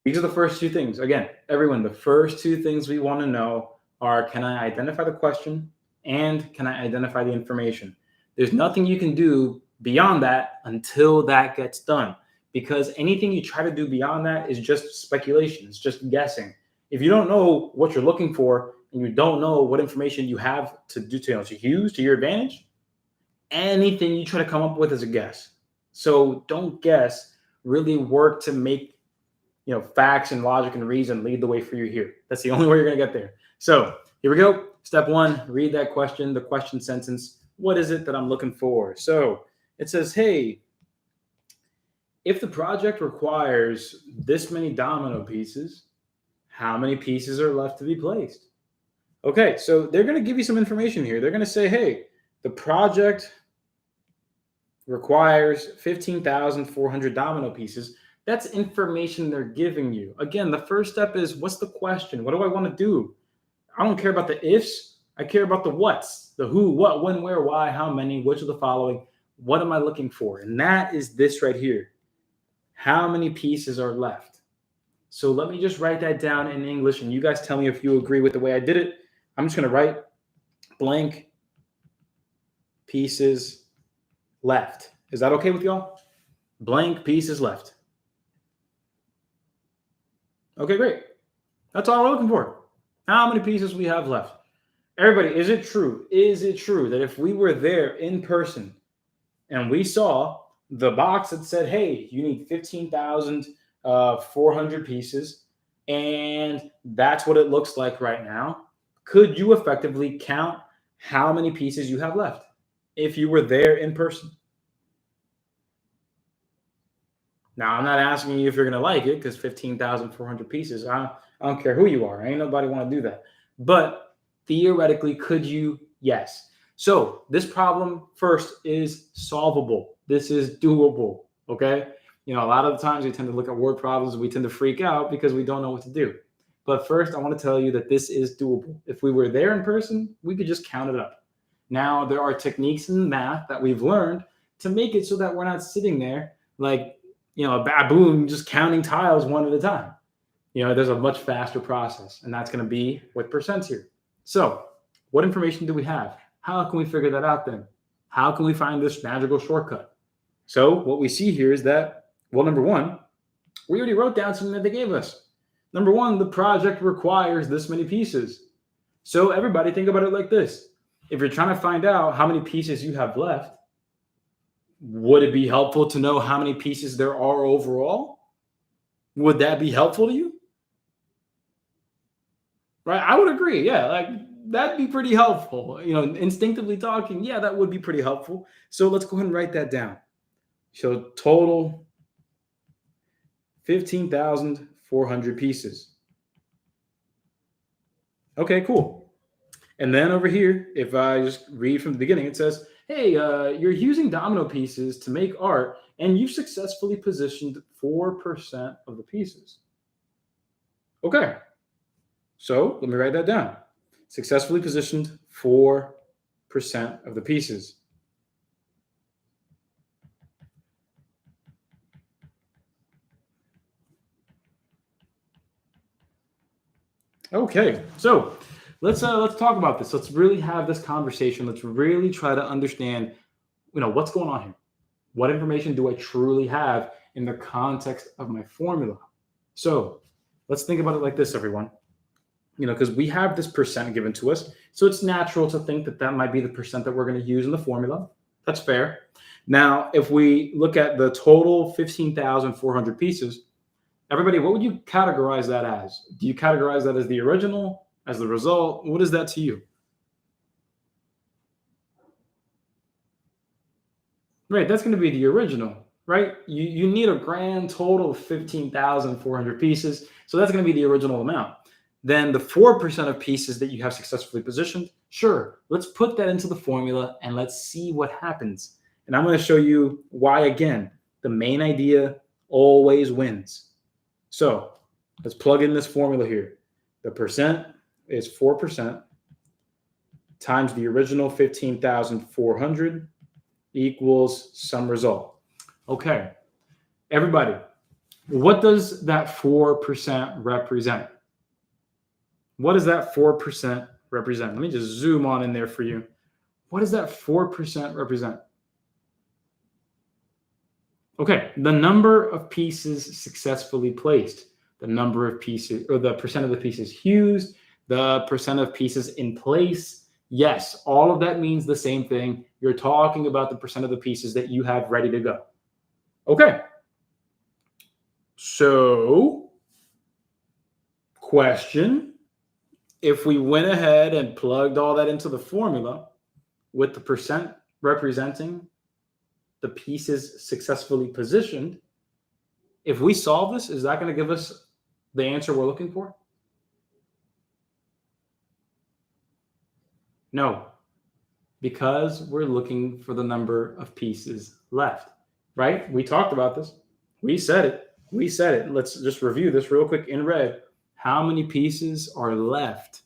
these are the first two things. Again, everyone, the first two things we want to know are, can I identify the question and can I identify the information? There's nothing you can do beyond that until that gets done, because anything you try to do beyond that is just speculation. It's just guessing. If you don't know what you're looking for and you don't know what information you have to do to use to your advantage, anything you try to come up with is a guess. So don't guess. Really work to make facts and logic and reason lead the way for you here. That's the only way you're going to get there. So here we go. Step one, read that question, the question sentence. What is it that I'm looking for? So it says, hey, if the project requires this many domino pieces, how many pieces are left to be placed? Okay, so they're going to give you some information here. They're going to say, hey, the project requires 15,400 domino pieces. That's information they're giving you. Again, the first step is, what's the question? What do I want to do? I don't care about the ifs. I care about the what's, the who, what, when, where, why, how many, which of the following. What am I looking for? And that is this right here. How many pieces are left? So let me just write that down in English, and you guys tell me if you agree with the way I did it. I'm just going to write blank pieces left. Is that okay with y'all? Blank pieces left. Okay, great. That's all we're looking for. How many pieces we have left? Everybody, is it true? Is it true that if we were there in person and we saw the box that said, hey, you need 15,400 pieces, and that's what it looks like right now, could you effectively count how many pieces you have left if you were there in person? Now, I'm not asking you if you're going to like it, because 15,400 pieces, I don't care who you are. Ain't nobody want to do that. But theoretically, could you? Yes. So this problem first is solvable. This is doable. Okay. A lot of the times we tend to look at word problems and we tend to freak out because we don't know what to do. But first, I want to tell you that this is doable. If we were there in person, we could just count it up. Now, there are techniques in math that we've learned to make it so that we're not sitting there like, a baboon just counting tiles one at a time. There's a much faster process, and that's going to be with percents here. So what information do we have? How can we figure that out then? How can we find this magical shortcut? So what we see here is that, well, number one, we already wrote down something that they gave us. Number one, the project requires this many pieces. So everybody think about it like this. If you're trying to find out how many pieces you have left, would it be helpful to know how many pieces there are overall? Would that be helpful to you? right? I would agree. Yeah, like that'd be pretty helpful. Instinctively talking, yeah, that would be pretty helpful. So let's go ahead and write that down. So total 15,400 pieces. Okay, cool. And then over here, if I just read from the beginning, it says, hey, you're using domino pieces to make art, and you've successfully positioned 4% of the pieces. Okay, so let me write that down. Successfully positioned 4% of the pieces. Okay, so let's talk about this. Let's really have this conversation. Let's really try to understand, what's going on here. What information do I truly have in the context of my formula? So let's think about it like this, everyone. Because we have this percent given to us, so it's natural to think that that might be the percent that we're going to use in the formula. That's fair. Now, if we look at the total 15,400 pieces, everybody, what would you categorize that as? Do you categorize that as the original, as the result? What is that to you? Right, that's going to be the original, right? You need a grand total of 15,400 pieces. So that's going to be the original amount. Then the 4% of pieces that you have successfully positioned, sure, let's put that into the formula and let's see what happens. And I'm going to show you why, again, the main idea always wins. So let's plug in this formula here. The percent is 4% times the original 15,400 equals some result. Okay, everybody, what does that 4% represent? What does that 4% represent? Let me just zoom on in there for you. What does that 4% represent? Okay, the number of pieces successfully placed, the number of pieces, or the percent of the pieces used, the percent of pieces in place. Yes, all of that means the same thing. You're talking about the percent of the pieces that you have ready to go. Okay. So, question, if we went ahead and plugged all that into the formula with the percent representing the pieces successfully positioned, if we solve this, is that going to give us the answer we're looking for? No, because we're looking for the number of pieces left, right? We talked about this. We said it. Let's just review this real quick in red. How many pieces are left?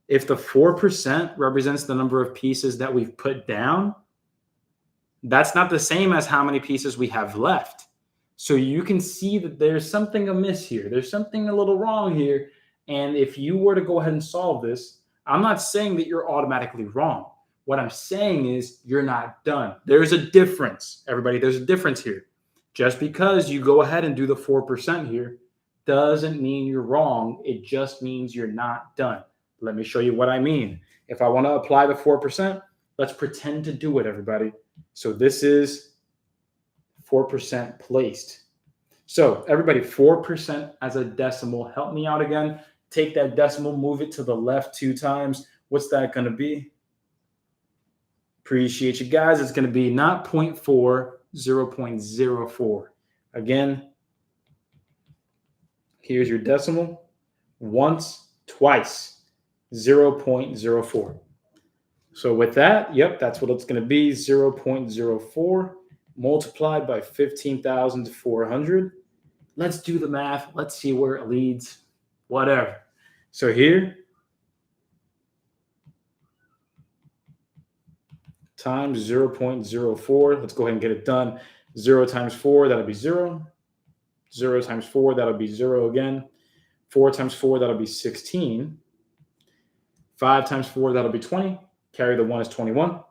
If the 4% represents the number of pieces that we've put down, that's not the same as how many pieces we have left. So you can see that there's something amiss here. There's something a little wrong here. And if you were to go ahead and solve this, I'm not saying that you're automatically wrong. What I'm saying is you're not done. There's a difference, everybody. There's a difference here. Just because you go ahead and do the 4% here doesn't mean you're wrong. It just means you're not done. Let me show you what I mean. If I want to apply the 4%, let's pretend to do it, everybody. So this is 4% placed. So everybody, 4% as a decimal. Help me out again. Take that decimal, move it to the left 2 times. What's that going to be? Appreciate you guys. It's going to be not 0.4, 0.04. Again, here's your decimal. Once, twice, 0.04. So with that, yep, that's what it's going to be, 0.04 multiplied by 15,400. Let's do the math. Let's see where it leads. Whatever. So here, times 0.04. Let's go ahead and get it done. 0 times 4, that'll be 0. 0 times 4, that'll be 0 again. 4 times 4, that'll be 16. 5 times 4, that'll be 20. Carry the 1 is 21.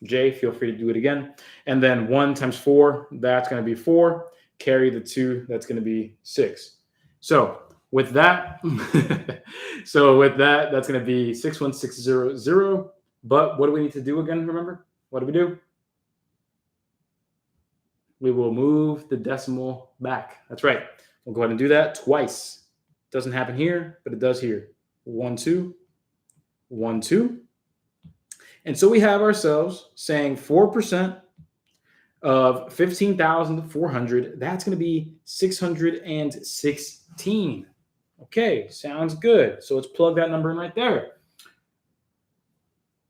Jay, feel free to do it again. And then 1 times 4, that's going to be 4. Carry the 2, that's going to be 6. So with that, that's going to be 61600. But what do we need to do again? Remember, what do we do? We will move the decimal back. That's right. We'll go ahead and do that twice. Doesn't happen here, but it does here. 1, 2, 1, 2. And so we have ourselves saying 4% of 15,400. That's going to be 616. Okay, sounds good. So let's plug that number in right there.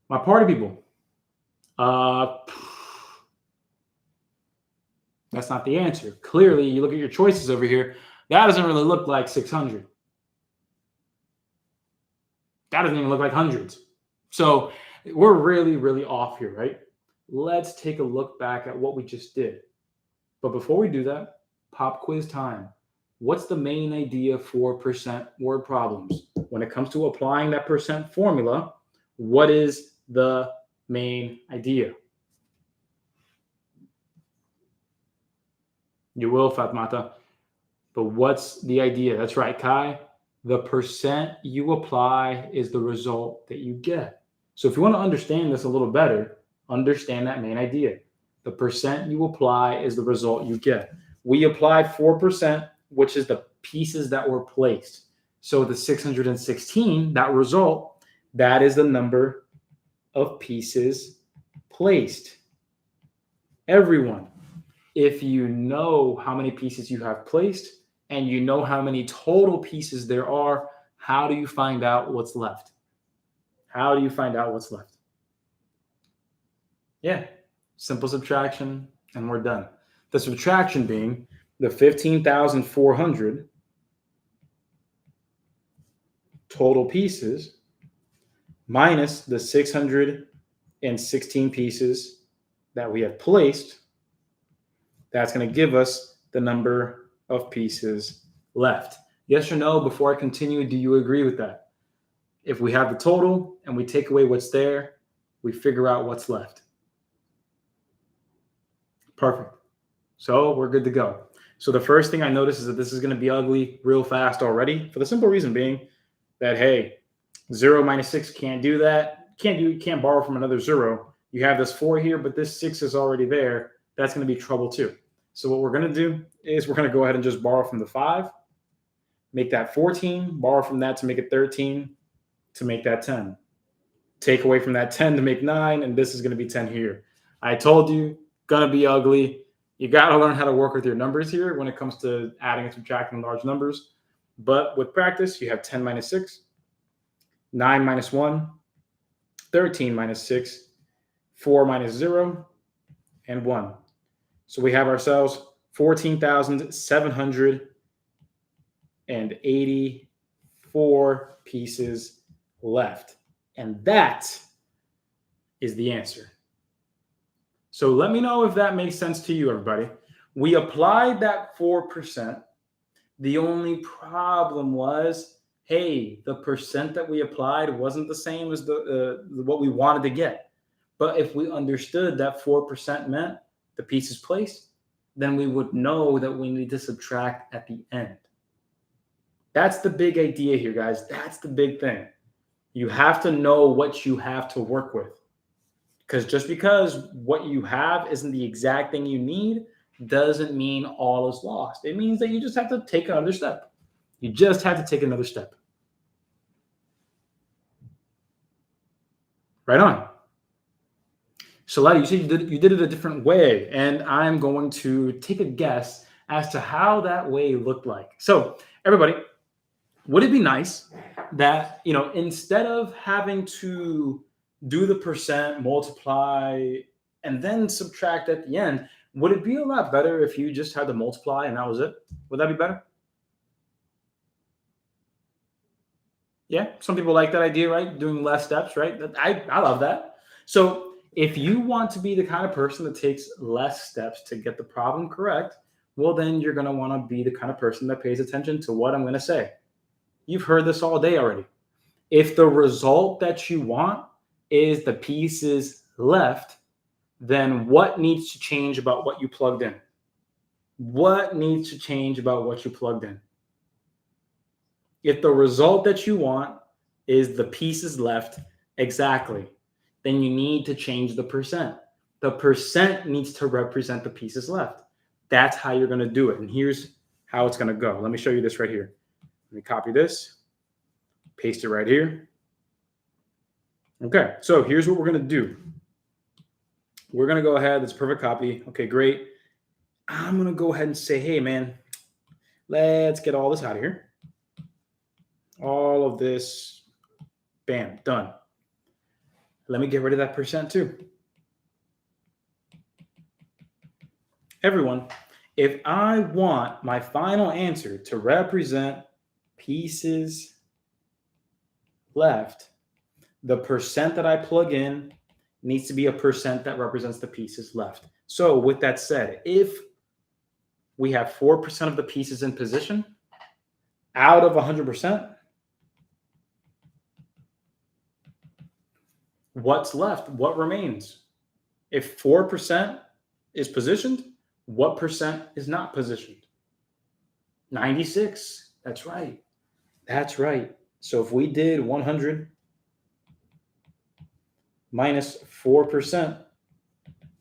My party people. That's not the answer. Clearly, you look at your choices over here. That doesn't really look like 600. That doesn't even look like hundreds. So we're really, really off here, right? Let's take a look back at what we just did. But before we do that, pop quiz time. What's the main idea for percent word problems? When it comes to applying that percent formula, what is the main idea? You will, Fatmata. But what's the idea? That's right, Kai. The percent you apply is the result that you get. So if you want to understand this a little better, understand that main idea. The percent you apply is the result you get. We applied 4%, which is the pieces that were placed. So the 616, that result, that is the number of pieces placed. Everyone, if you know how many pieces you have placed and you know how many total pieces there are, how do you find out what's left? How do you find out what's left? Yeah, simple subtraction, and we're done. The subtraction being the 15,400 total pieces minus the 616 pieces that we have placed. That's going to give us the number of pieces left. Yes or no, before I continue, do you agree with that? If we have the total and we take away what's there, we figure out what's left. Perfect. So we're good to go. So the first thing I notice is that this is going to be ugly real fast already, for the simple reason being that, hey, 0 minus 6 can't do that. Can't borrow from another 0. You have this 4 here, but this 6 is already there. That's going to be trouble too. So what we're going to do is we're going to go ahead and just borrow from the 5, make that 14, borrow from that to make it 13, to make that 10. Take away from that 10 to make 9, and this is going to be 10 here. I told you, going to be ugly. You got to learn how to work with your numbers here when it comes to adding and subtracting large numbers. But with practice, you have 10 minus 6, 9 minus 1, 13 minus 6, 4 minus 0, and 1. So we have ourselves 14,784 pieces left. And that is the answer. So let me know if that makes sense to you, everybody. We applied that 4%. The only problem was, hey, the percent that we applied wasn't the same as what we wanted to get. But if we understood that 4% meant the pieces placed, then we would know that we need to subtract at the end. That's the big idea here, guys. That's the big thing. You have to know what you have to work with. Because just because what you have isn't the exact thing you need doesn't mean all is lost. It means that you just have to take another step. You just have to take another step. Right on. Shaletta, you said you did it a different way, and I'm going to take a guess as to how that way looked like. So, everybody, would it be nice that, instead of having to do the percent, multiply, and then subtract at the end, would it be a lot better if you just had to multiply and that was it? Would that be better? Yeah, some people like that idea, right? Doing less steps, right? I love that. So if you want to be the kind of person that takes less steps to get the problem correct, well, then you're going to want to be the kind of person that pays attention to what I'm going to say. You've heard this all day already. If the result that you want is the pieces left, then what needs to change about what you plugged in? What needs to change about what you plugged in? If the result that you want is the pieces left, exactly, then you need to change the percent. The percent needs to represent the pieces left. That's how you're going to do it. And here's how it's going to go. Let me show you this right here. Let me copy this, Paste it right here. Okay, so here's what we're going to do. We're going to go ahead. That's a perfect copy. Okay, great. I'm going to go ahead and say, hey, man, let's get all this out of here. All of this, bam, done. Let me get rid of that percent too. Everyone, if I want my final answer to represent pieces left, the percent that I plug in needs to be a percent that represents the pieces left. So with that said, if we have 4% of the pieces in position out of 100%, what's left? What remains? If 4% is positioned, what percent is not positioned? 96. That's right. That's right. So if we did 100 minus 4%,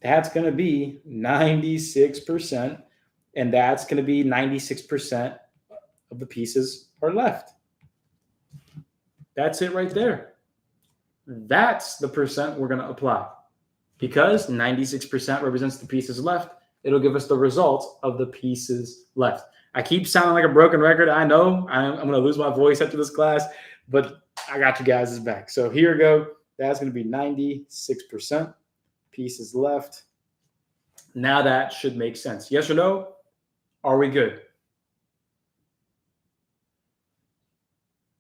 that's going to be 96%. And that's going to be 96% of the pieces are left. That's it right there. That's the percent we're going to apply. Because 96% represents the pieces left, it'll give us the results of the pieces left. I keep sounding like a broken record. I know I'm going to lose my voice after this class, but I got you guys' back. So here we go. That's going to be 96% pieces left. Now that should make sense. Yes or no? Are we good?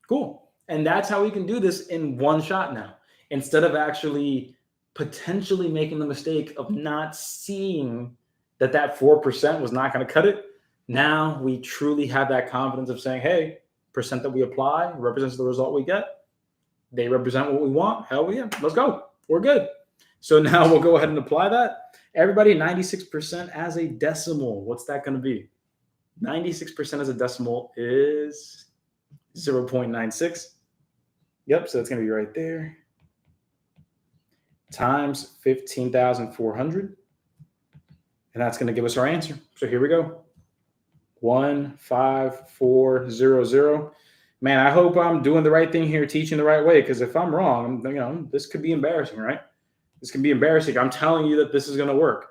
Cool. And that's how we can do this in one shot now. Instead of actually potentially making the mistake of not seeing that 4% was not going to cut it. Now we truly have that confidence of saying, hey, percent that we apply represents the result we get. They represent what we want. Hell yeah, let's go. We're good. So now we'll go ahead and apply that. Everybody, 96% as a decimal. What's that going to be? 96% as a decimal is 0.96. Yep, so that's going to be right there. Times 15,400. And that's going to give us our answer. So here we go. 15400. Man, I hope I'm doing the right thing here, teaching the right way. Because if I'm wrong, this could be embarrassing, right? This can be embarrassing. I'm telling you that this is going to work.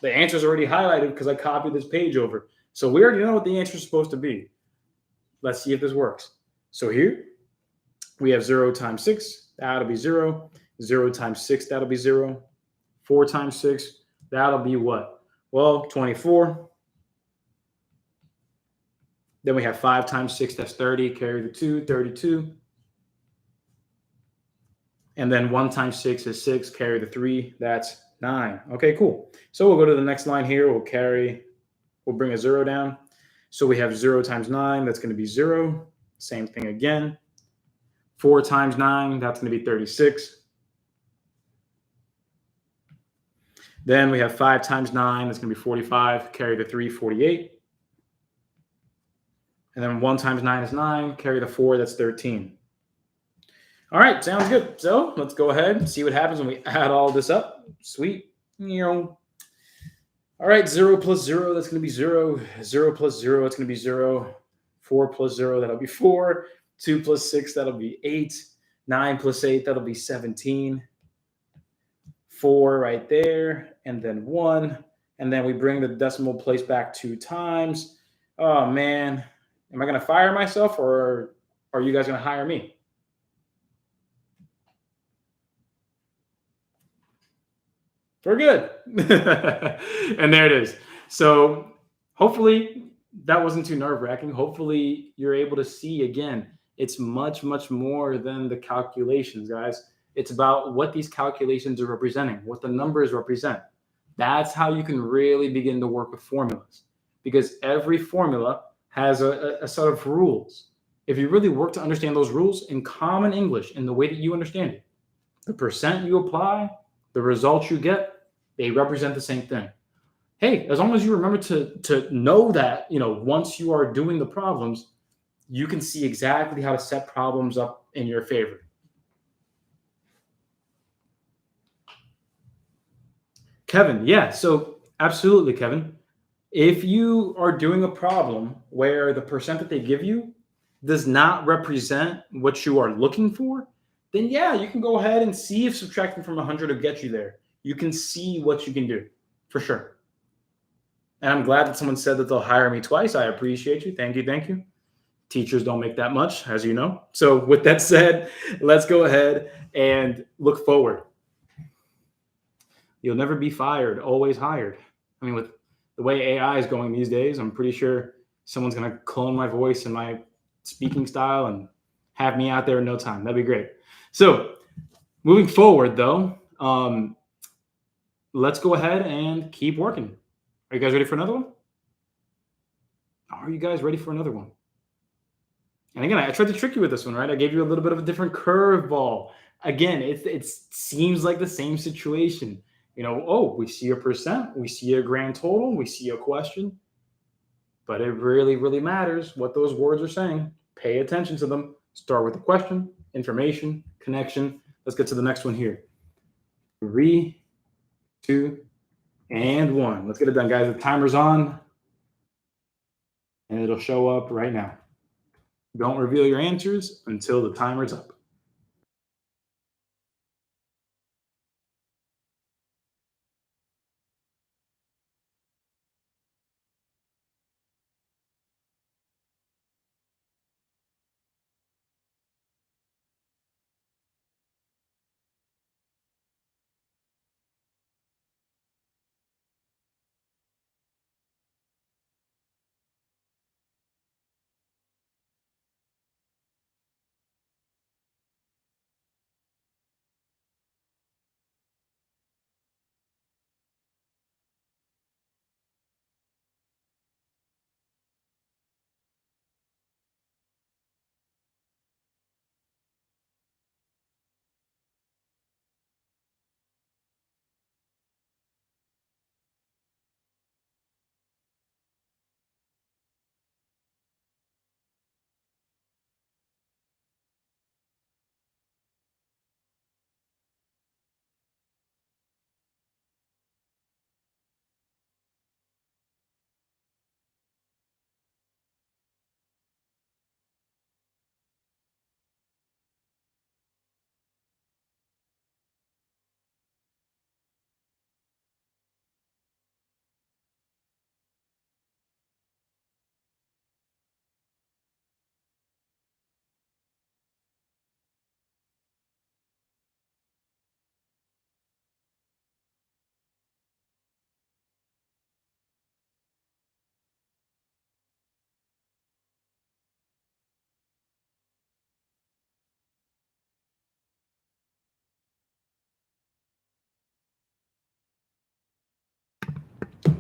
The answer is already highlighted because I copied this page over. So we already know what the answer is supposed to be. Let's see if this works. So here we have 0 times 6. That'll be 0. 0 times 6, that'll be 0. 4 times 6, that'll be what? Well, 24. Then we have 5 times 6, that's 30. Carry the 2, 32. And then 1 times 6 is 6. Carry the 3, that's 9. Okay, cool. So we'll go to the next line here. We'll bring a 0 down. So we have 0 times 9, that's going to be 0. Same thing again. 4 times 9, that's going to be 36. Then we have 5 times 9, that's going to be 45. Carry the 3, 48. And then 1 times 9 is 9. Carry the 4, that's 13. All right, sounds good. So let's go ahead and see what happens when we add all this up. Sweet. All right, 0 plus 0, that's going to be 0. 0 plus 0, that's going to be 0. 4 plus 0, that'll be 4. 2 plus 6, that'll be 8. 9 plus 8, that'll be 17. 4 right there, and then 1. And then we bring the decimal place back 2 times. Oh, man. Am I going to fire myself, or are you guys going to hire me? We're good. And there it is. So hopefully that wasn't too nerve-wracking. Hopefully you're able to see, again, it's much, much more than the calculations, guys. It's about what these calculations are representing, what the numbers represent. That's how you can really begin to work with formulas, because every formula has a set of rules. If you really work to understand those rules in common English, in the way that you understand it, the percent you apply, the results you get, they represent the same thing. Hey, as long as you remember to know that, once you are doing the problems, you can see exactly how to set problems up in your favor. Kevin, yeah, so absolutely, Kevin. If you are doing a problem where the percent that they give you does not represent what you are looking for, then yeah, you can go ahead and see if subtracting from 100 will get you there. You can see what you can do for sure. And I'm glad that someone said that they'll hire me twice. I appreciate you. Thank you. Thank you. Teachers don't make that much, as you know. So, with that said, let's go ahead and look forward. You'll never be fired, always hired. I mean, with the way AI is going these days, I'm pretty sure someone's going to clone my voice and my speaking style and have me out there in no time. That'd be great. So, moving forward, though, let's go ahead and keep working. Are you guys ready for another one? Are you guys ready for another one? And again, I tried to trick you with this one, right? I gave you a little bit of a different curveball. Again, it seems like the same situation. Oh, we see a percent, we see a grand total, we see a question. But it really, really matters what those words are saying. Pay attention to them. Start with the question, information, connection. Let's get to the next one here. 3, 2, and 1. Let's get it done, guys. The timer's on, and it'll show up right now. Don't reveal your answers until the timer's up.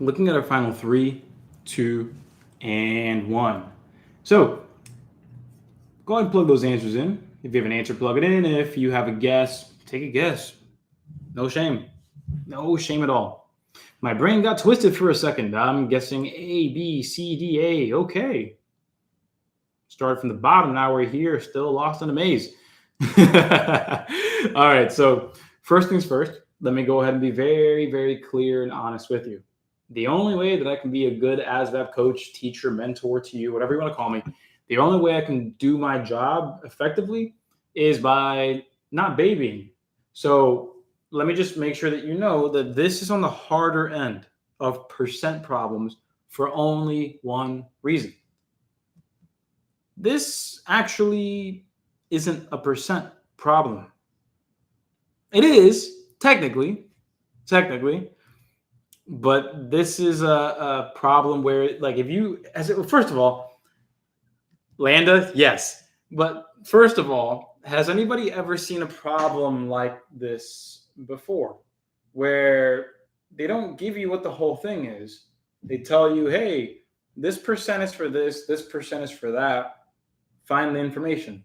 Looking at our final 3, 2, and 1. So go ahead and plug those answers in. If you have an answer, plug it in. If you have a guess, take a guess. No shame. No shame at all. My brain got twisted for a second. I'm guessing A, B, C, D, A. Okay. Started from the bottom. Now we're here, still lost in a maze. All right. So first things first, let me go ahead and be very, very clear and honest with you. The only way that I can be a good ASVAB coach, teacher, mentor to you, whatever you want to call me, the only way I can do my job effectively is by not babying. So let me just make sure that you know that this is on the harder end of percent problems for only one reason. This actually isn't a percent problem. It is technically, but this is a problem where, like, if you, first of all, Landa, yes. But first of all, has anybody ever seen a problem like this before, where they don't give you what the whole thing is? They tell you, hey, this percent is for this percent is for that. Find the information.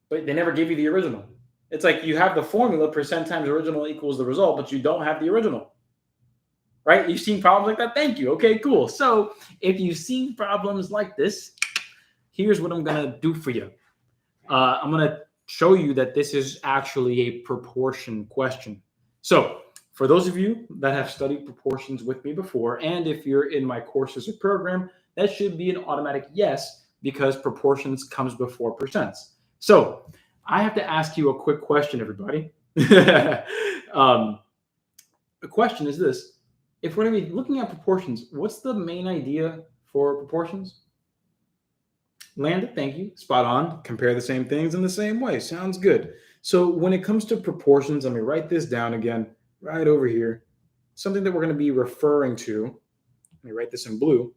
But they never give you the original. It's like you have the formula, percent times original equals the result, but you don't have the original. Right? You've seen problems like that? Thank you. Okay, cool. So if you've seen problems like this, here's what I'm going to do for you. I'm going to show you that this is actually a proportion question. So for those of you that have studied proportions with me before, and if you're in my courses or program, that should be an automatic yes, because proportions comes before percents. So I have to ask you a quick question, everybody. The question is this. If we're going to be looking at proportions, what's the main idea for proportions? Landed, thank you. Spot on. Compare the same things in the same way. Sounds good. So when it comes to proportions, let me write this down again, right over here. Something that we're going to be referring to. Let me write this in blue.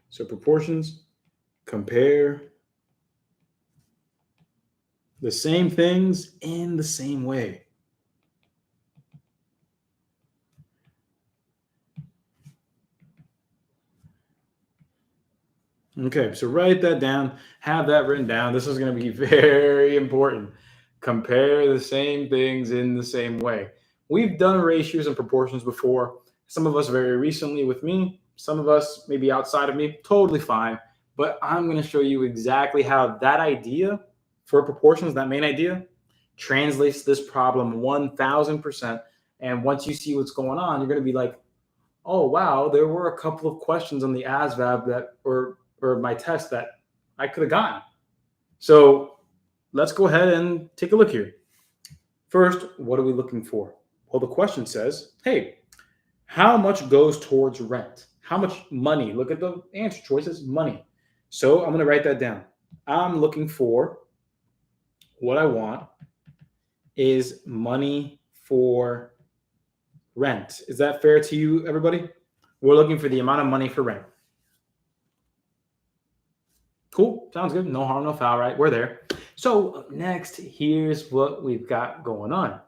So proportions, compare the same things in the same way. Okay, so write that down, have that written down. This is going to be very important. Compare the same things in the same way. We've done ratios and proportions before. Some of us very recently with me, some of us maybe outside of me, totally fine. But I'm going to show you exactly how that idea for proportions, that main idea, translates this problem 1000%. And once you see what's going on, you're going to be like, oh, wow, there were a couple of questions on the ASVAB that or my test that I could have gotten. So let's go ahead and take a look here. First, what are we looking for? Well, the question says, hey, how much goes towards rent? How much money? Look at the answer choices, money. So I'm going to write that down. I'm looking for, what I want is money for rent. Is that fair to you, everybody? We're looking for the amount of money for rent. Cool. Sounds good. No harm, no foul, right? We're there. So next, here's what we've got going on.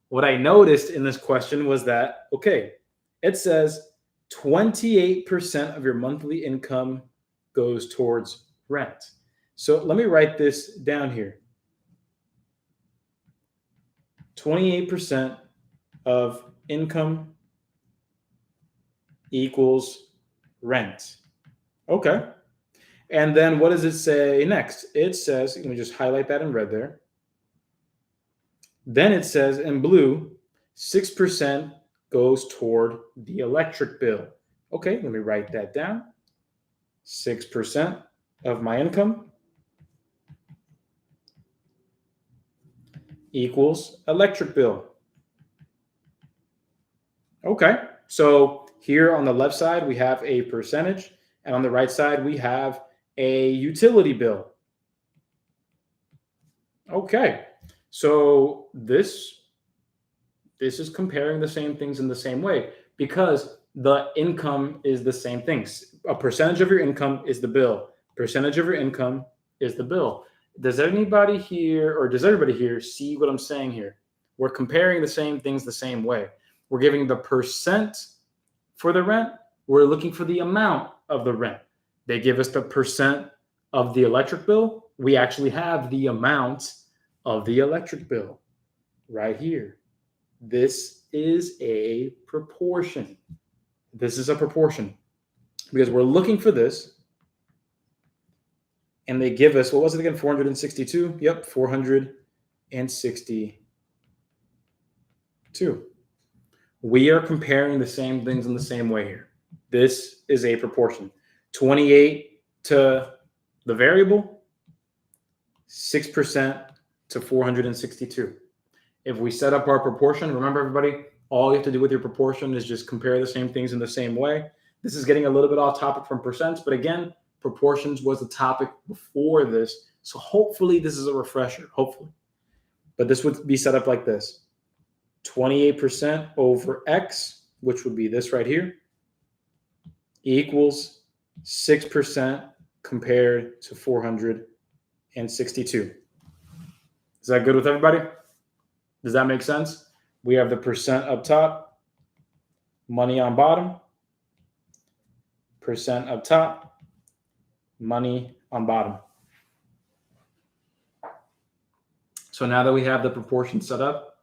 What I noticed in this question was that, okay, it says 28% of your monthly income goes towards rent. So let me write this down here. 28% of income equals rent. Okay. And then what does it say next? It says, let me just highlight that in red there. Then it says in blue, 6% goes toward the electric bill. Okay, let me write that down. 6% of my income equals electric bill. Okay, so here on the left side, we have a percentage, and on the right side, we have a utility bill. Okay, so this is comparing the same things in the same way because the income is the same things. A percentage of your income is the bill. Percentage of your income is the bill. Does anybody here or does everybody here see what I'm saying here? We're comparing the same things the same way. We're giving the percent for the rent. We're looking for the amount of the rent. They give us the percent of the electric bill. We actually have the amount of the electric bill right here. This is a proportion. This is a proportion because we're looking for this. And they give us, what was it again? 462? Yep, 462. We are comparing the same things in the same way here. This is a proportion. 28 to the variable, 6% to 462. If we set up our proportion, remember everybody, all you have to do with your proportion is just compare the same things in the same way. This is getting a little bit off topic from percents, but again, proportions was the topic before this. So hopefully this is a refresher, hopefully. But this would be set up like this. 28% over X, which would be this right here, equals 6% compared to 462. Is that good with everybody? Does that make sense? We have the percent up top, money on bottom, percent up top, money on bottom. So now that we have the proportion set up,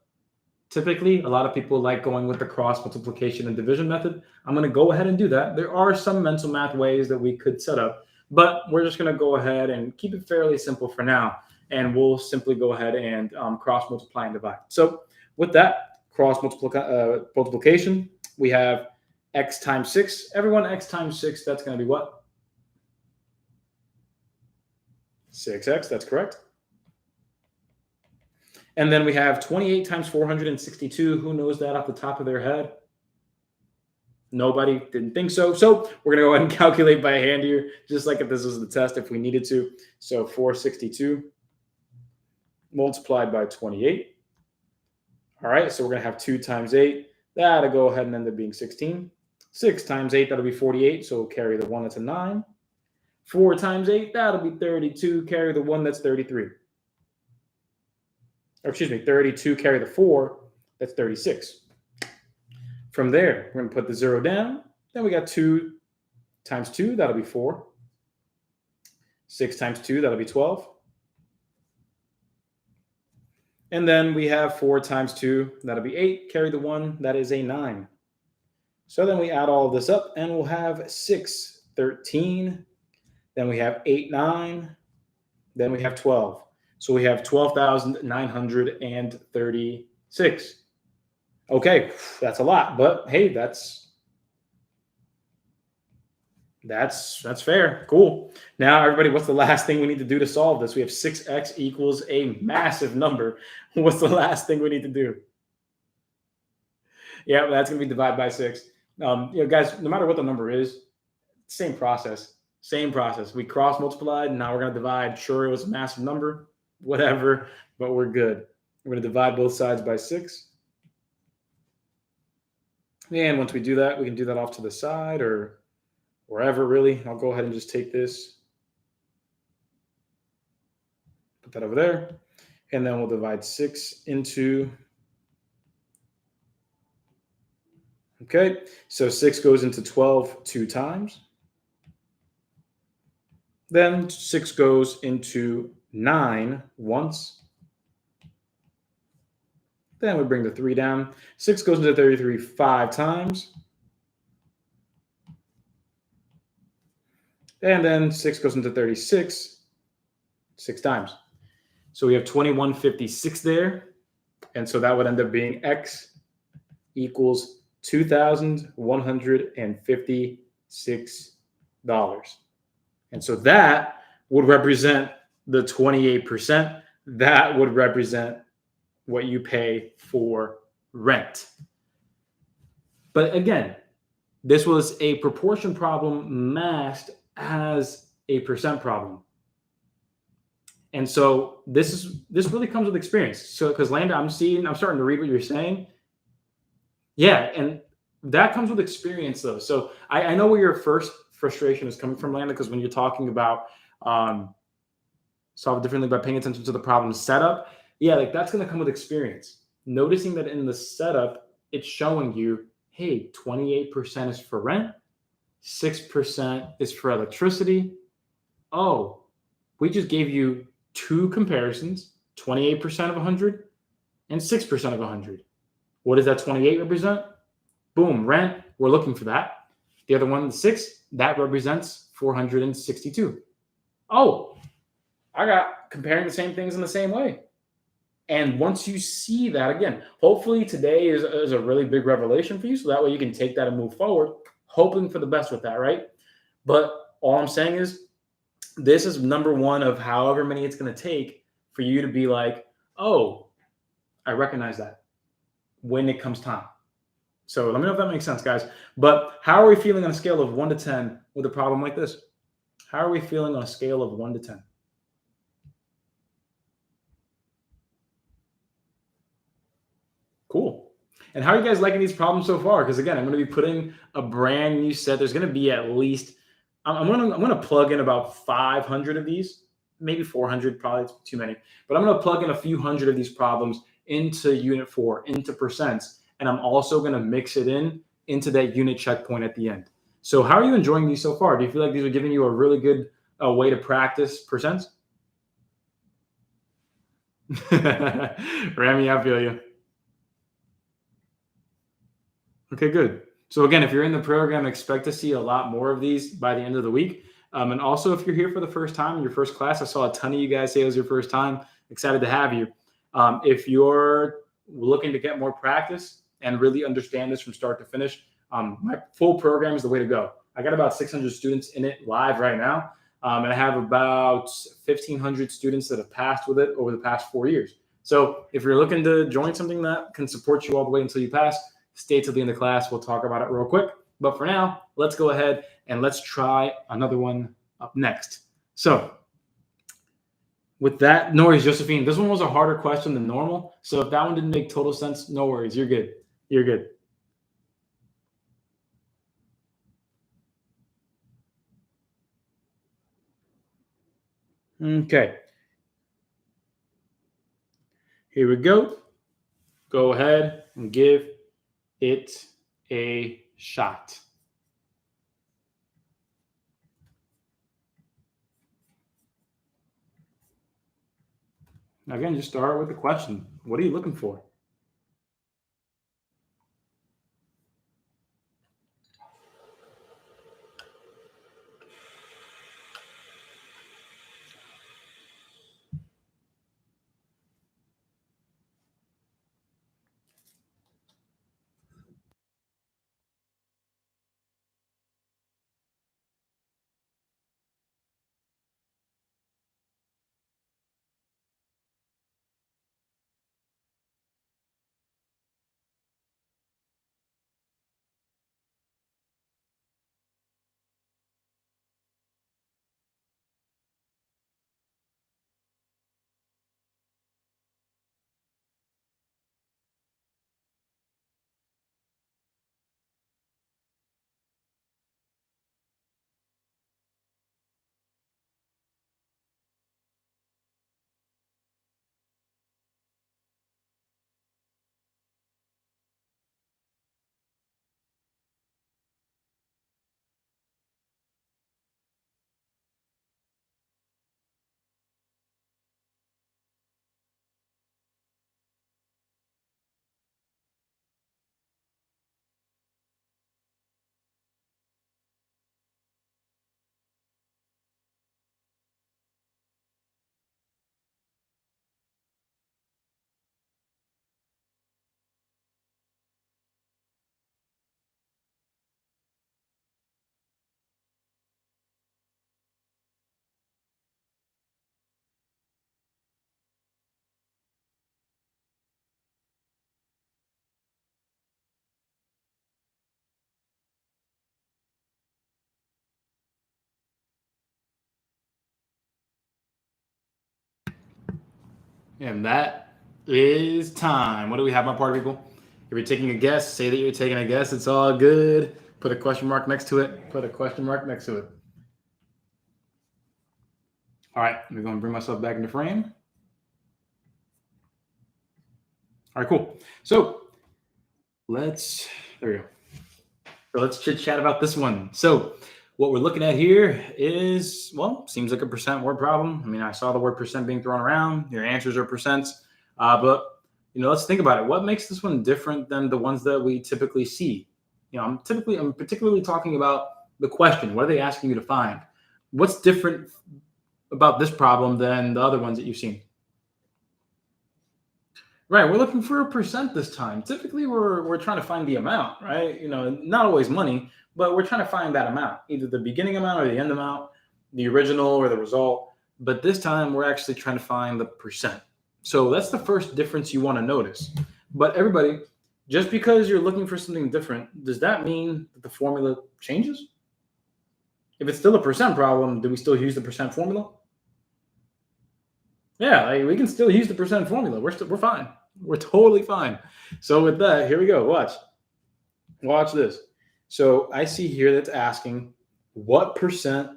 typically a lot of people like going with the cross multiplication and division method. I'm going to go ahead and do that. There are some mental math ways that we could set up, but we're just going to go ahead and keep it fairly simple for now. And we'll simply go ahead and cross multiply and divide. So with that cross multiplication, we have x times 6. Everyone, x times 6, that's going to be what? 6x, that's correct. And then we have 28 times 462. Who knows that off the top of their head? Nobody didn't think so. So we're going to go ahead and calculate by hand here, just like if this was the test, if we needed to. So 462 multiplied by 28. All right, so we're going to have 2 times 8. That'll go ahead and end up being 16. 6 times 8, that'll be 48. So we'll carry the 1, that's a 9. 4 times 8, that'll be 32. Carry the 1, that's 33. Or excuse me, 32, carry the 4, that's 36. From there, we're going to put the 0 down. Then we got 2 times 2, that'll be 4. 6 times 2, that'll be 12. And then we have 4 times 2, that'll be 8. Carry the 1, that is a 9. So then we add all of this up, and we'll have 6, 13. Then we have 8, 9. Then we have 12. So we have 12,936. Okay, that's a lot, but hey, that's fair. Cool. Now, everybody, what's the last thing we need to do to solve this? We have 6x equals a massive number. What's the last thing we need to do? Yeah, that's going to be divided by 6. Guys, no matter what the number is, same process. Same process. We cross multiplied, and now we're going to divide. Sure, it was a massive number, whatever, but we're good. We're going to divide both sides by 6. And once we do that, we can do that off to the side or wherever, really. I'll go ahead and just take this, put that over there, and then we'll divide 6 into, okay, so 6 goes into 12 2 times. Then 6 goes into 9 once. Then we bring the 3 down. 6 goes into 33 5 times. And then 6 goes into 36 6 times. So we have 2156 there. And so that would end up being x equals $2,156. And so that would represent the 28%. That would represent what you pay for rent. But again, this was a proportion problem masked as a percent problem. And so this really comes with experience. So because Landa, I'm starting to read what you're saying. Yeah, and that comes with experience though. So I know where your first frustration is coming from, Landa, because when you're talking about solve it differently by paying attention to the problem setup, yeah, like that's going to come with experience. Noticing that in the setup, it's showing you, hey, 28% is for rent, 6% is for electricity. Oh, we just gave you 2 comparisons, 28% of 100 and 6% of 100. What does that 28 represent? Boom, rent, we're looking for that. The other one, the 6, that represents 462. Oh, I got comparing the same things in the same way. And once you see that, again, hopefully today is a really big revelation for you. So that way you can take that and move forward, hoping for the best with that, right? But all I'm saying is this is number one of however many it's going to take for you to be like, oh, I recognize that when it comes time. So let me know if that makes sense, guys. But how are we feeling on a scale of 1 to 10 with a problem like this? How are we feeling on a scale of 1 to 10? Cool. And how are you guys liking these problems so far? Because again, I'm going to be putting a brand new set. There's going to be at least, I'm going to plug in about 500 of these, maybe 400, probably it's too many. But I'm going to plug in a few hundred of these problems into Unit 4, into percents. And I'm also going to mix it into that unit checkpoint at the end. So how are you enjoying these so far? Do you feel like these are giving you a really good way to practice percents? Rami, I feel you. Okay, good. So again, if you're in the program, expect to see a lot more of these by the end of the week. And also, if you're here for the first time, your first class, I saw a ton of you guys say it was your first time. Excited to have you. If you're looking to get more practice and really understand this from start to finish, My full program is the way to go. I got about 600 students in it live right now. And I have about 1,500 students that have passed with it over the past 4 years. So if you're looking to join something that can support you all the way until you pass, stay till the end of class. We'll talk about it real quick. But for now, let's go ahead and let's try another one up next. So with that, no worries, Josephine. This one was a harder question than normal. So if that one didn't make total sense, no worries. You're good. You're good. Okay. Here we go. Go ahead and give it a shot. Again, just start with the question. What are you looking for? And that is time. What do we have, my party people? If you're taking a guess, say that you're taking a guess. It's all good. Put a question mark next to it. Put a question mark next to it. All right, I'm going to bring myself back into frame. All right, cool. So there we go. So let's chit chat about this one. So what we're looking at here is, well, seems like a percent word problem. I mean, I saw the word percent being thrown around. Your answers are percents. But, let's think about it. What makes this one different than the ones that we typically see? I'm particularly talking about the question. What are they asking you to find? What's different about this problem than the other ones that you've seen? Right, we're looking for a percent this time. Typically, we're trying to find the amount, right? Not always money, but we're trying to find that amount, either the beginning amount or the end amount, the original or the result. But this time, we're actually trying to find the percent. So that's the first difference you want to notice. But everybody, just because you're looking for something different, does that mean that the formula changes? If it's still a percent problem, do we still use the percent formula? Yeah, we can still use the percent formula. We're fine. We're totally fine. So with that, here we go. Watch this. So I see here that's asking what percent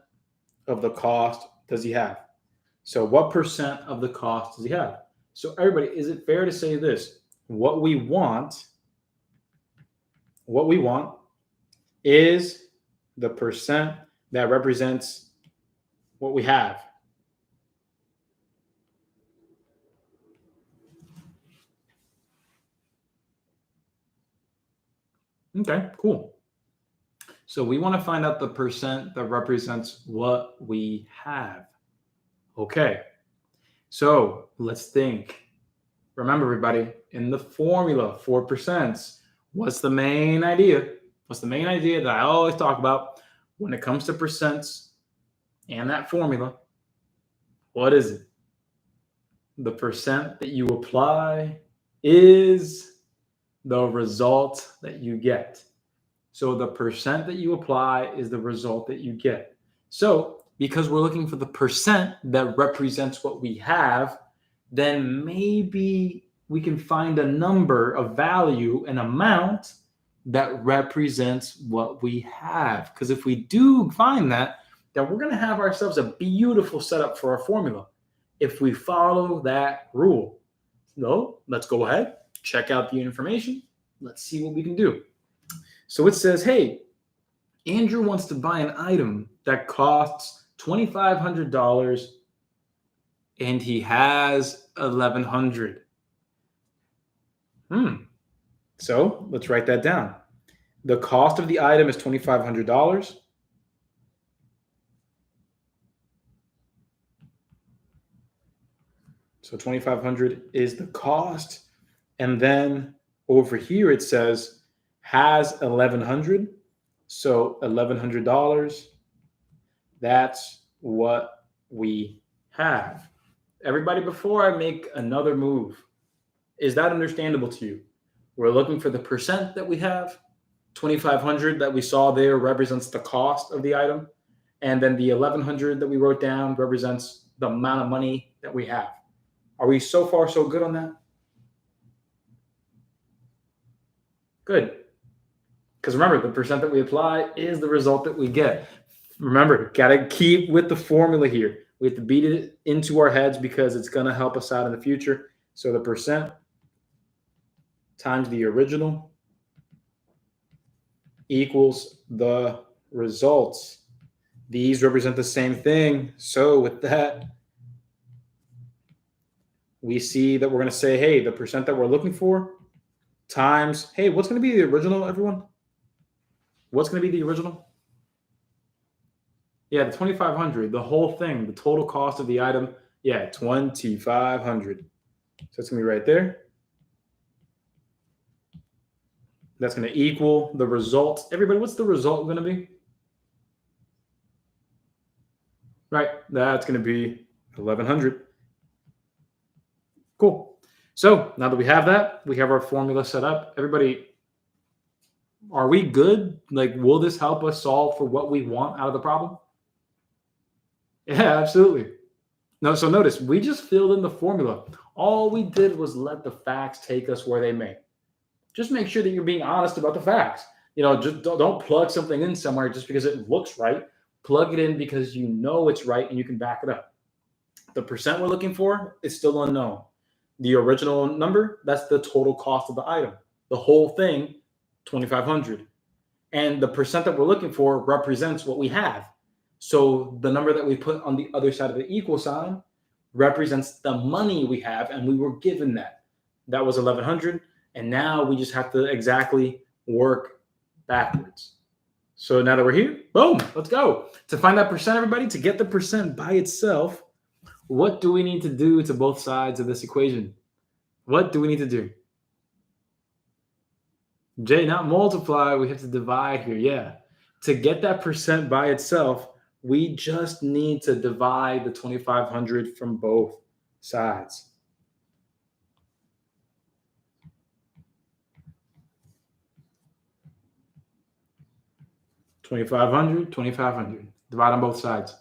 of the cost does he have? So what percent of the cost does he have? So everybody, is it fair to say this? What we want is the percent that represents what we have. Okay, cool. So we want to find out the percent that represents what we have. Okay, so let's think. Remember, everybody, in the formula for percents, what's the main idea? What's the main idea that I always talk about when it comes to percents and that formula? What is it? The percent that you apply is the result that you get. So the percent that you apply is the result that you get. So because we're looking for the percent that represents what we have, then maybe we can find a number, a value, an amount that represents what we have. Because if we do find that, then we're going to have ourselves a beautiful setup for our formula if we follow that rule. So let's go ahead, check out the information. Let's see what we can do. So it says, hey, Andrew wants to buy an item that costs $2,500 and he has $1,100. So let's write that down. The cost of the item is $2,500. So $2,500 is the cost. And then over here it says has $1,100. So $1,100, that's what we have. Everybody, before I make another move, is that understandable to you? We're looking for the percent that we have. 2,500 that we saw there represents the cost of the item. And then the 1,100 that we wrote down represents the amount of money that we have. Are we so far so good on that? Good. Because remember, the percent that we apply is the result that we get. Remember, got to keep with the formula here. We have to beat it into our heads because it's going to help us out in the future. So the percent times the original equals the results. These represent the same thing. So with that, we see that we're going to say, hey, the percent that we're looking for times, hey, what's going to be the original, everyone? What's going to be the original? Yeah, the 2,500, the whole thing, the total cost of the item. Yeah, 2,500. So it's going to be right there. That's going to equal the result. Everybody, what's the result going to be? Right, that's going to be 1,100. Cool. So now that we have that, we have our formula set up. Everybody, are we good? Like, will this help us solve for what we want out of the problem? Yeah, absolutely. No, so notice, we just filled in the formula. All we did was let the facts take us where they may. Just make sure that you're being honest about the facts. You know, just don't plug something in somewhere just because it looks right. Plug it in because you know it's right and you can back it up. The percent we're looking for is still unknown. The original number, that's the total cost of the item. The whole thing, 2,500. And the percent that we're looking for represents what we have. So the number that we put on the other side of the equal sign represents the money we have, and we were given that. That was 1,100, and now we just have to exactly work backwards. So now that we're here, boom, let's go. To find that percent, everybody, to get the percent by itself, what do we need to do to both sides of this equation? What do we need to do? Jay, not multiply, we have to divide here. Yeah. To get that percent by itself, we just need to divide the 2,500 from both sides. $2,500, divide on both sides.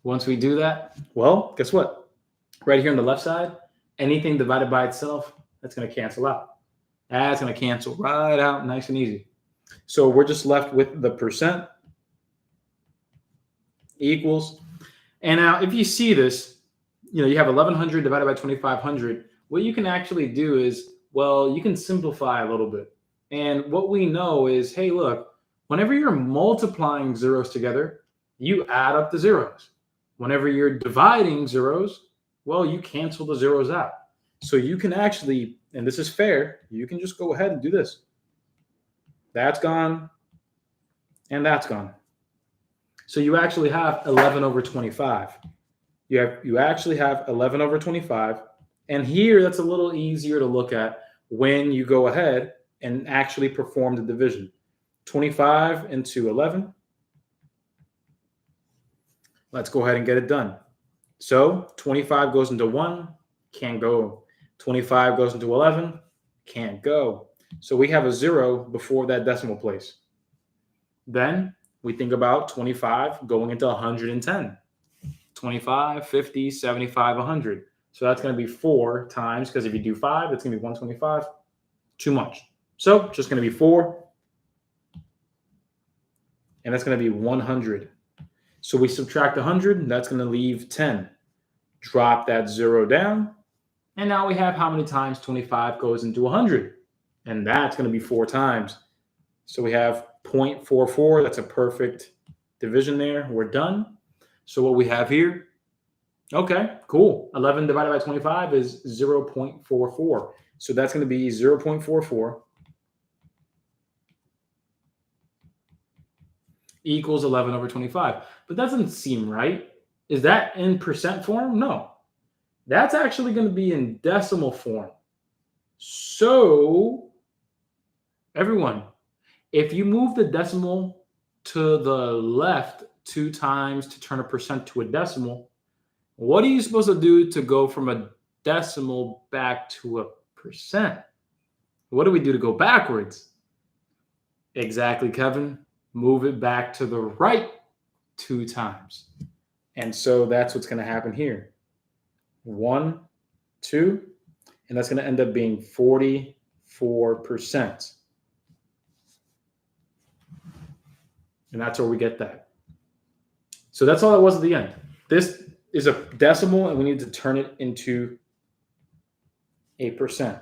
Once we do that, well, guess what? Right here on the left side, anything divided by itself, that's going to cancel out. That's going to cancel right out, nice and easy. So we're just left with the percent equals. And now if you see this, you know, you have 1,100 divided by 2,500. What you can actually do is, well, you can simplify a little bit. And what we know is, hey, look, whenever you're multiplying zeros together, you add up the zeros. Whenever you're dividing zeros, well, you cancel the zeros out. So you can actually, and this is fair, you can just go ahead and do this. That's gone, and that's gone. So you actually have 11 over 25. You actually have 11 over 25. And here, that's a little easier to look at when you go ahead and actually perform the division. 25 into 11. Let's go ahead and get it done. So 25 goes into 1, can't go. 25 goes into 11, can't go. So we have a 0 before that decimal place. Then we think about 25 going into 110. 25, 50, 75, 100. So that's going to be 4 times, because if you do 5, it's going to be 125. Too much. So just going to be 4. And that's going to be 100. So we subtract 100, and that's going to leave 10. Drop that 0 down. And now we have how many times 25 goes into 100. And that's going to be 4 times. So we have 0.44. That's a perfect division there. We're done. So what we have here, okay, cool. 11 divided by 25 is 0.44. So that's going to be 0.44 equals 11 over 25. But that doesn't seem right. Is that in percent form? No. That's actually going to be in decimal form. So, everyone, if you move the decimal to the left 2 times to turn a percent to a decimal, what are you supposed to do to go from a decimal back to a percent? What do we do to go backwards? Exactly, Kevin. Move it back to the right 2 times. And so that's what's going to happen here. 1, 2, and that's going to end up being 44%. And that's where we get that. So that's all that was at the end. This is a decimal, and we need to turn it into a percent.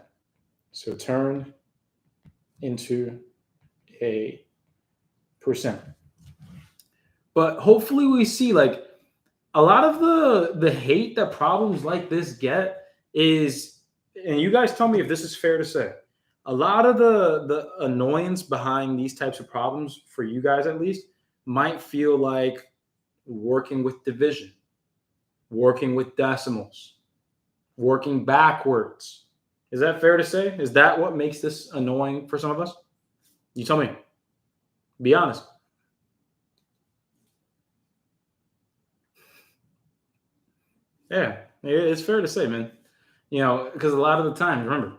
So turn into a percent. But hopefully we see, like, a lot of the hate that problems like this get is, and you guys tell me if this is fair to say, a lot of the annoyance behind these types of problems, for you guys at least, might feel like working with division, working with decimals, working backwards. Is that fair to say? Is that what makes this annoying for some of us? You tell me. Be honest. Yeah, it's fair to say, man. You know, because a lot of the time, remember,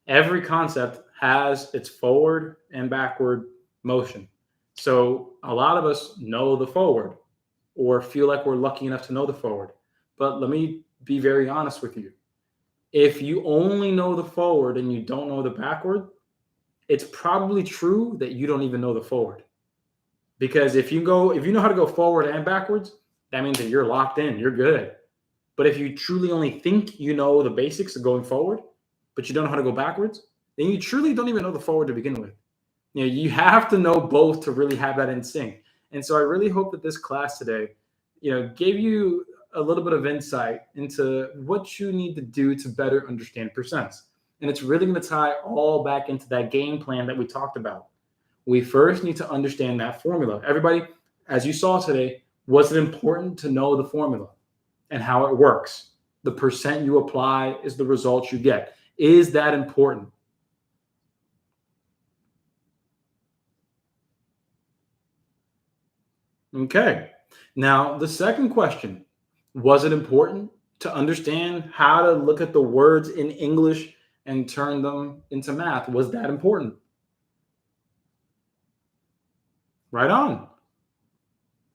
every concept has its forward and backward motion. So a lot of us know the forward, or feel like we're lucky enough to know the forward. But let me be very honest with you. If you only know the forward and you don't know the backward, it's probably true that you don't even know the forward. Because if you know how to go forward and backwards, that means that you're locked in, you're good. But if you truly only think you know the basics of going forward, but you don't know how to go backwards, then you truly don't even know the forward to begin with. You know, you have to know both to really have that in sync. And so I really hope that this class today, you know, gave you a little bit of insight into what you need to do to better understand percents. And it's really going to tie all back into that game plan that we talked about. We first need to understand that formula. Everybody, as you saw today, was it important to know the formula and how it works? The percent you apply is the results you get. Is that important? Okay. Now, the second question, was it important to understand how to look at the words in English and turn them into math? Was that important? Right on.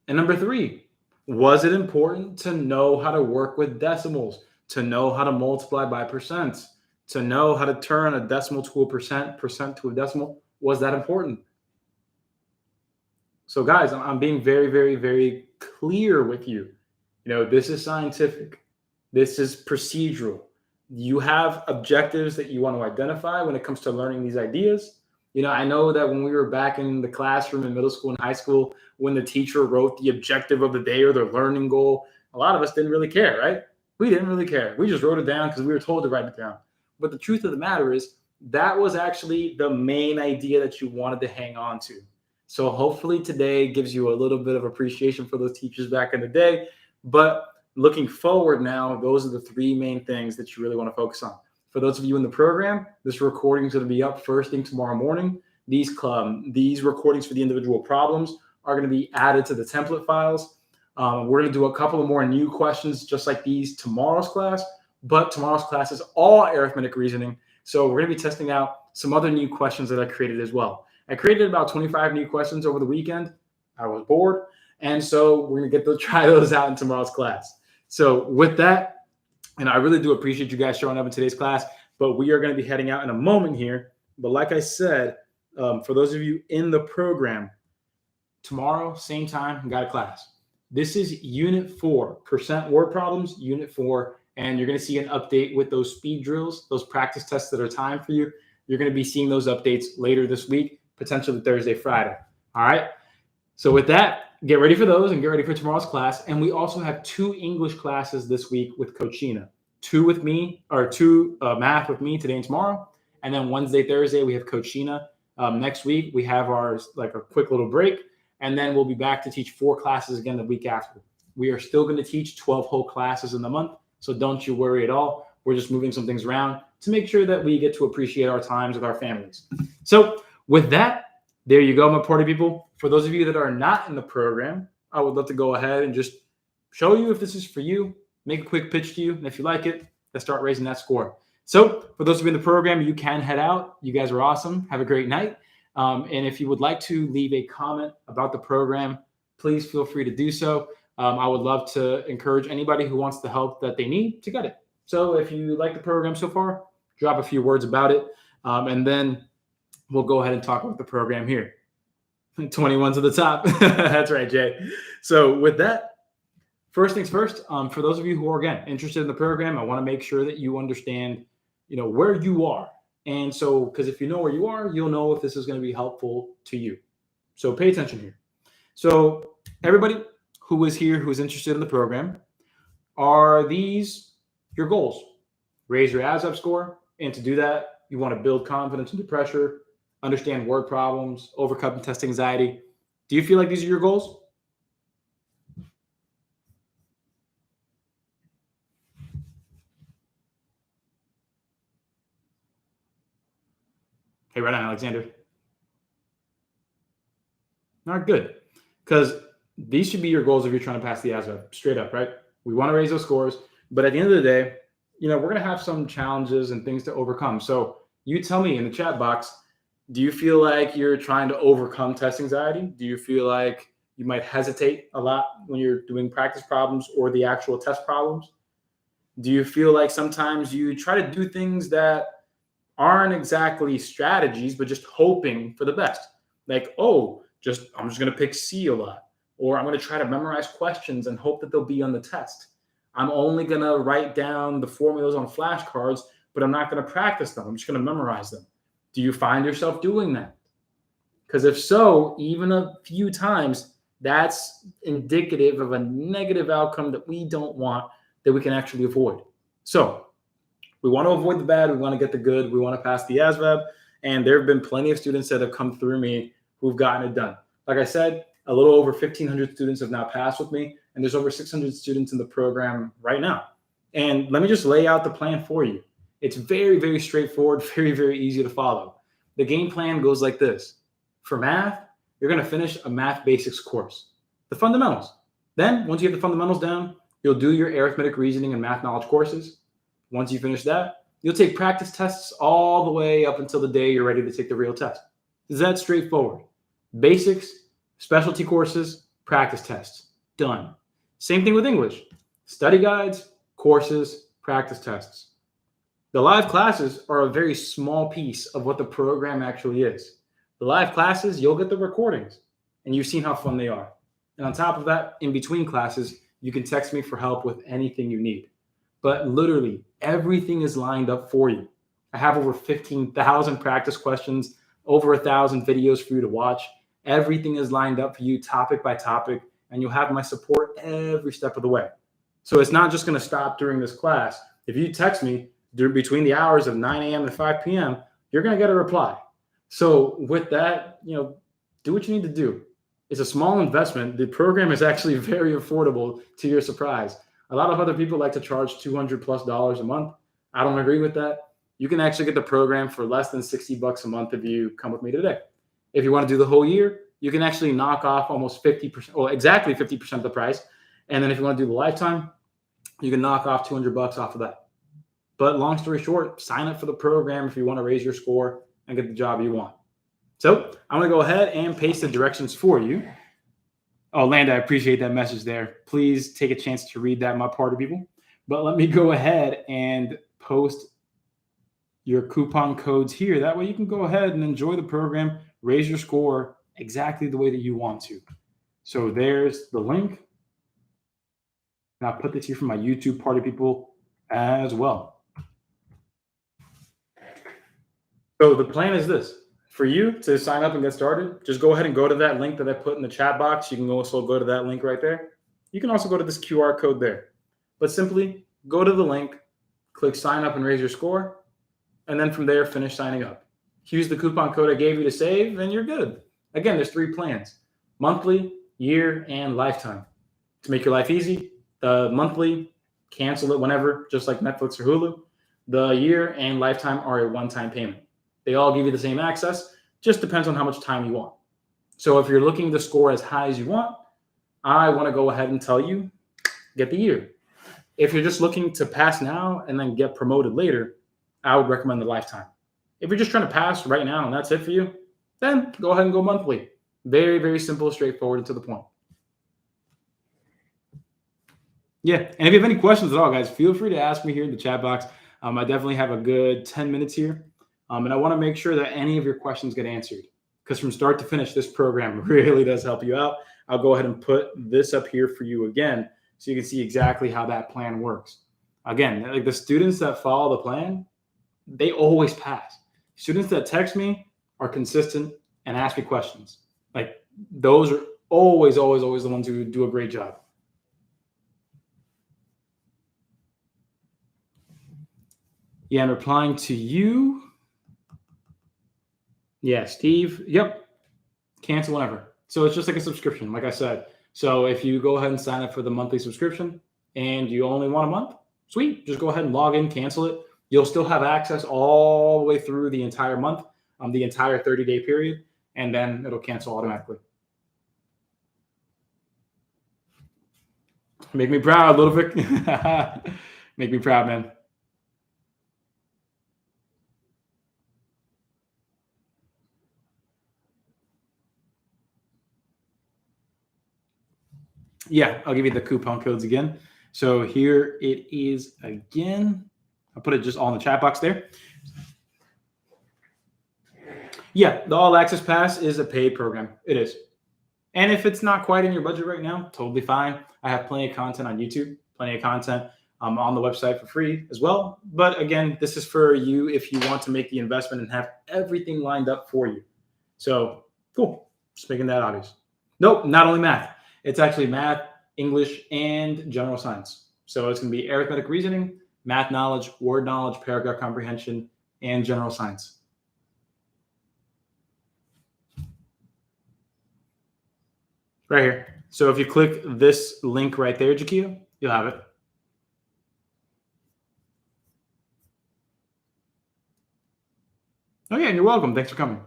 And number 3, was it important to know how to work with decimals, to know how to multiply by percents, to know how to turn a decimal to a percent to a decimal? Was that important? So guys, I'm being very, very, very clear with you. You know, this is scientific. This is procedural. You have objectives that you want to identify when it comes to learning these ideas. You know, I know that when we were back in the classroom in middle school and high school, when the teacher wrote the objective of the day or their learning goal, a lot of us didn't really care, right? We didn't really care. We just wrote it down because we were told to write it down. But the truth of the matter is that was actually the main idea that you wanted to hang on to. So hopefully today gives you a little bit of appreciation for those teachers back in the day. But looking forward now, those are the 3 main things that you really want to focus on. For those of you in the program, this recording is going to be up first thing tomorrow morning. these recordings for the individual problems are going to be added to the template files. We're going to do a couple of more new questions just like these tomorrow's class, but tomorrow's class is all arithmetic reasoning. So we're going to be testing out some other new questions that I created as well. I created about 25 new questions over the weekend. I was bored. And so we're going to get to try those out in tomorrow's class. So with that, and I really do appreciate you guys showing up in today's class, but we are going to be heading out in a moment here. But like I said, for those of you in the program, tomorrow, same time, got a class. This is Unit 4, percent word problems, Unit 4, and you're going to see an update with those speed drills, those practice tests that are timed for you. You're going to be seeing those updates later this week, potentially Thursday, Friday. All right? So with that, get ready for those and get ready for tomorrow's class. And we also have 2 English classes this week with Coach Sheena. 2 with me, or 2 math with me today and tomorrow. And then Wednesday, Thursday, we have Coach Sheena. Next week, we have ours like a quick little break. And then we'll be back to teach 4 classes again the week after. We are still going to teach 12 whole classes in the month. So don't you worry at all. We're just moving some things around to make sure that we get to appreciate our times with our families. So with that, there you go, my party people. For those of you that are not in the program, I would love to go ahead and just show you if this is for you, make a quick pitch to you. And if you like it, let's start raising that score. So for those of you in the program, you can head out. You guys are awesome. Have a great night. And if you would like to leave a comment about the program, please feel free to do so. I would love to encourage anybody who wants the help that they need to get it. So if you like the program so far, drop a few words about it. And then we'll go ahead and talk about the program here. 21 to the top. That's right, Jay. So with that, first things first, for those of you who are, again, interested in the program, I want to make sure that you understand, where you are. And so, because if you know where you are, you'll know if this is going to be helpful to you. So pay attention here. So everybody who is here, who is interested in the program, are these your goals? Raise your ASVAB score. And to do that, you want to build confidence under pressure, understand word problems, overcome test anxiety. Do you feel like these are your goals? Hey, right on, Alexander. Not good. Because these should be your goals if you're trying to pass the ASVAB, straight up, right? We want to raise those scores. But at the end of the day, we're going to have some challenges and things to overcome. So you tell me in the chat box, do you feel like you're trying to overcome test anxiety? Do you feel like you might hesitate a lot when you're doing practice problems or the actual test problems? Do you feel like sometimes you try to do things that aren't exactly strategies, but just hoping for the best? Like, I'm just going to pick C a lot, or I'm going to try to memorize questions and hope that they'll be on the test. I'm only going to write down the formulas on flashcards, but I'm not going to practice them. I'm just going to memorize them. Do you find yourself doing that? Because if so, even a few times, that's indicative of a negative outcome that we don't want, that we can actually avoid. So we want to avoid the bad. We want to get the good. We want to pass the ASVAB. And there have been plenty of students that have come through me who've gotten it done. Like I said, a little over 1,500 students have now passed with me, and there's over 600 students in the program right now. And let me just lay out the plan for you. It's very, very straightforward, very, very easy to follow. The game plan goes like this. For math, you're going to finish a math basics course, the fundamentals. Then, once you have the fundamentals down, you'll do your arithmetic, reasoning, and math knowledge courses. Once you finish that, you'll take practice tests all the way up until the day you're ready to take the real test. Is that straightforward? Basics, specialty courses, practice tests. Done. Same thing with English. Study guides, courses, practice tests. The live classes are a very small piece of what the program actually is. The live classes, you'll get the recordings, and you've seen how fun they are. And on top of that, in between classes, you can text me for help with anything you need. But literally, everything is lined up for you. I have over 15,000 practice questions, over 1,000 videos for you to watch. Everything is lined up for you, topic by topic, and you'll have my support every step of the way. So it's not just going to stop during this class. If you text me between the hours of 9 a.m. and 5 p.m., you're going to get a reply. So with that, do what you need to do. It's a small investment. The program is actually very affordable, to your surprise. A lot of other people like to charge $200+ a month. I don't agree with that. You can actually get the program for less than $60 a month if you come with me today. If you want to do the whole year, you can actually knock off almost 50%, or exactly 50% of the price. And then if you want to do the lifetime, you can knock off $200 off of that. But long story short, sign up for the program if you want to raise your score and get the job you want. So I'm going to go ahead and paste the directions for you. Oh, Landa, I appreciate that message there. Please take a chance to read that, my party people. But let me go ahead and post your coupon codes here. That way you can go ahead and enjoy the program, raise your score exactly the way that you want to. So there's the link. And I'll put this here for my YouTube party people as well. So the plan is this. For you to sign up and get started, just go ahead and go to that link that I put in the chat box. You can also go to that link right there. You can also go to this QR code there. But simply go to the link, click sign up and raise your score, and then from there, finish signing up. Use the coupon code I gave you to save, and you're good. Again, there's 3 plans: monthly, year, and lifetime. To make your life easy, the monthly, cancel it whenever, just like Netflix or Hulu. The year and lifetime are a one-time payment. They all give you the same access, just depends on how much time you want. So if you're looking to score as high as you want, I want to go ahead and tell you, get the year. If you're just looking to pass now and then get promoted later, I would recommend the lifetime. If you're just trying to pass right now and that's it for you, then go ahead and go monthly. Very, very simple, straightforward, and to the point. Yeah, and if you have any questions at all, guys, feel free to ask me here in the chat box. I definitely have a good 10 minutes here. And I want to make sure that any of your questions get answered, because from start to finish, this program really does help you out. I'll go ahead and put this up here for you again so you can see exactly how that plan works. Again, like the students that follow the plan, they always pass. Students that text me are consistent and ask me questions. Like those are always, always, always the ones who do a great job. Yeah, I'm replying to you. Yeah, Steve. Yep. Cancel whenever. So it's just like a subscription, like I said. So if you go ahead and sign up for the monthly subscription and you only want a month, sweet. Just go ahead and log in, cancel it. You'll still have access all the way through the entire month, the entire 30-day period, and then it'll cancel automatically. Make me proud, little Vic. Make me proud, man. Yeah, I'll give you the coupon codes again. So here it is again. I'll put it just all in the chat box there. Yeah, the All Access Pass is a paid program. It is. And if it's not quite in your budget right now, totally fine. I have plenty of content on YouTube, plenty of content on the website for free as well. But again, this is for you if you want to make the investment and have everything lined up for you. So cool. Just making that obvious. Nope, not only math. It's actually math, English, and general science. So it's going to be arithmetic reasoning, math knowledge, word knowledge, paragraph comprehension, and general science. Right here. So if you click this link right there, Jakia, you'll have it. Oh, yeah, and you're welcome. Thanks for coming.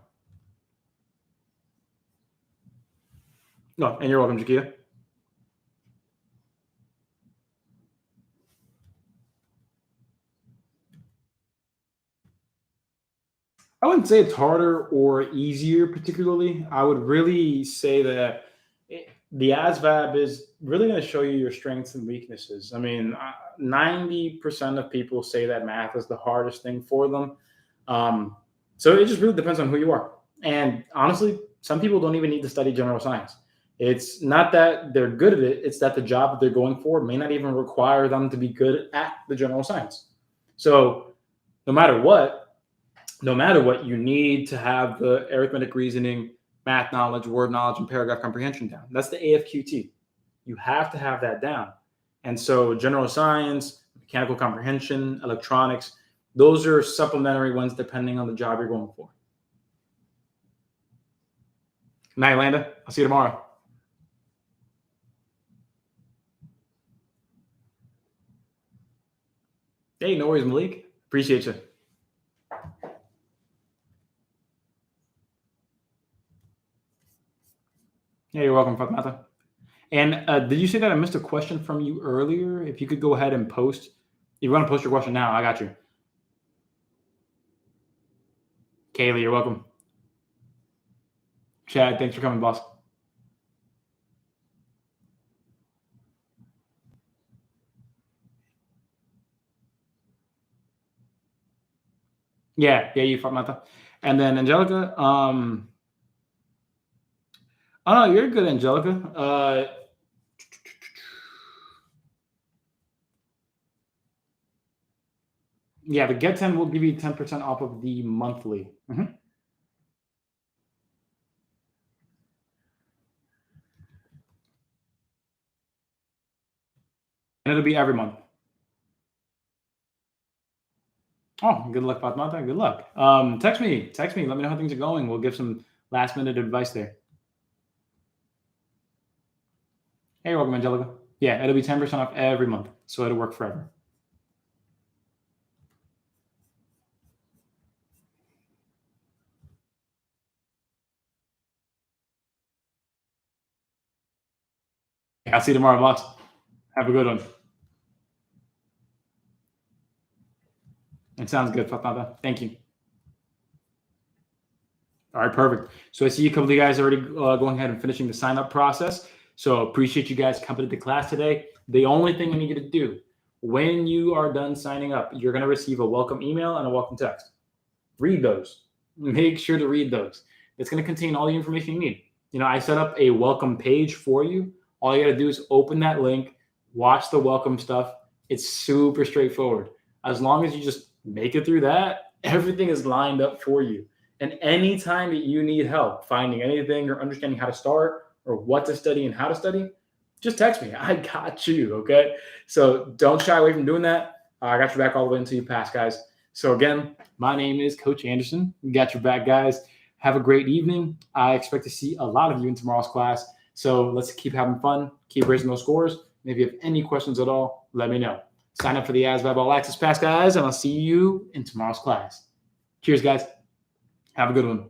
No, and you're welcome, Jakia. I wouldn't say it's harder or easier particularly. I would really say that the ASVAB is really going to show you your strengths and weaknesses. I mean, 90% of people say that math is the hardest thing for them. So it just really depends on who you are. And honestly, some people don't even need to study general science. It's not that they're good at it. It's that the job that they're going for may not even require them to be good at the general science. So no matter what, you need to have the arithmetic reasoning, math knowledge, word knowledge, and paragraph comprehension down. That's the AFQT. You have to have that down. And so general science, mechanical comprehension, electronics, those are supplementary ones depending on the job you're going for. Night, Landa. I'll see you tomorrow. Hey, no worries, Malik. Appreciate you. welcome, Fatmata. And did you say that I missed a question from you earlier? If you could go ahead and post. If you want to post your question now, I got you. Kaylee, you're welcome. Chad, thanks for coming, boss. Yeah, you, Fatmata. And then Angelica, oh no, you're good, Angelica. Yeah, the Get 10 will give you 10% off of the monthly. And it'll be every month. Oh, good luck, Fatmata. Good luck. Text me. Let me know how things are going. We'll give some last minute advice there. Hey, welcome, Angelica. Yeah, it'll be 10% off every month, so it'll work forever. I'll see you tomorrow, boss. Have a good one. It sounds good, Fatmata. Thank you. All right, perfect. So I see a couple of you guys already going ahead and finishing the sign up process. So appreciate you guys coming to the class today. The only thing I need you to do when you are done signing up, you're going to receive a welcome email and a welcome text. Read those. Make sure to read those. It's going to contain all the information you need. I set up a welcome page for you. All you got to do is open that link, watch the welcome stuff. It's super straightforward. As long as you just make it through that, everything is lined up for you. And anytime that you need help finding anything or understanding how to start or what to study and how to study, just text me. I got you, okay? So don't shy away from doing that. I got your back all the way until you pass, guys. So again, my name is Coach Anderson. We got your back, guys. Have a great evening. I expect to see a lot of you in tomorrow's class. So let's keep having fun, keep raising those scores. And if you have any questions at all, let me know. Sign up for the ASVAB All Access Pass, guys, and I'll see you in tomorrow's class. Cheers, guys. Have a good one.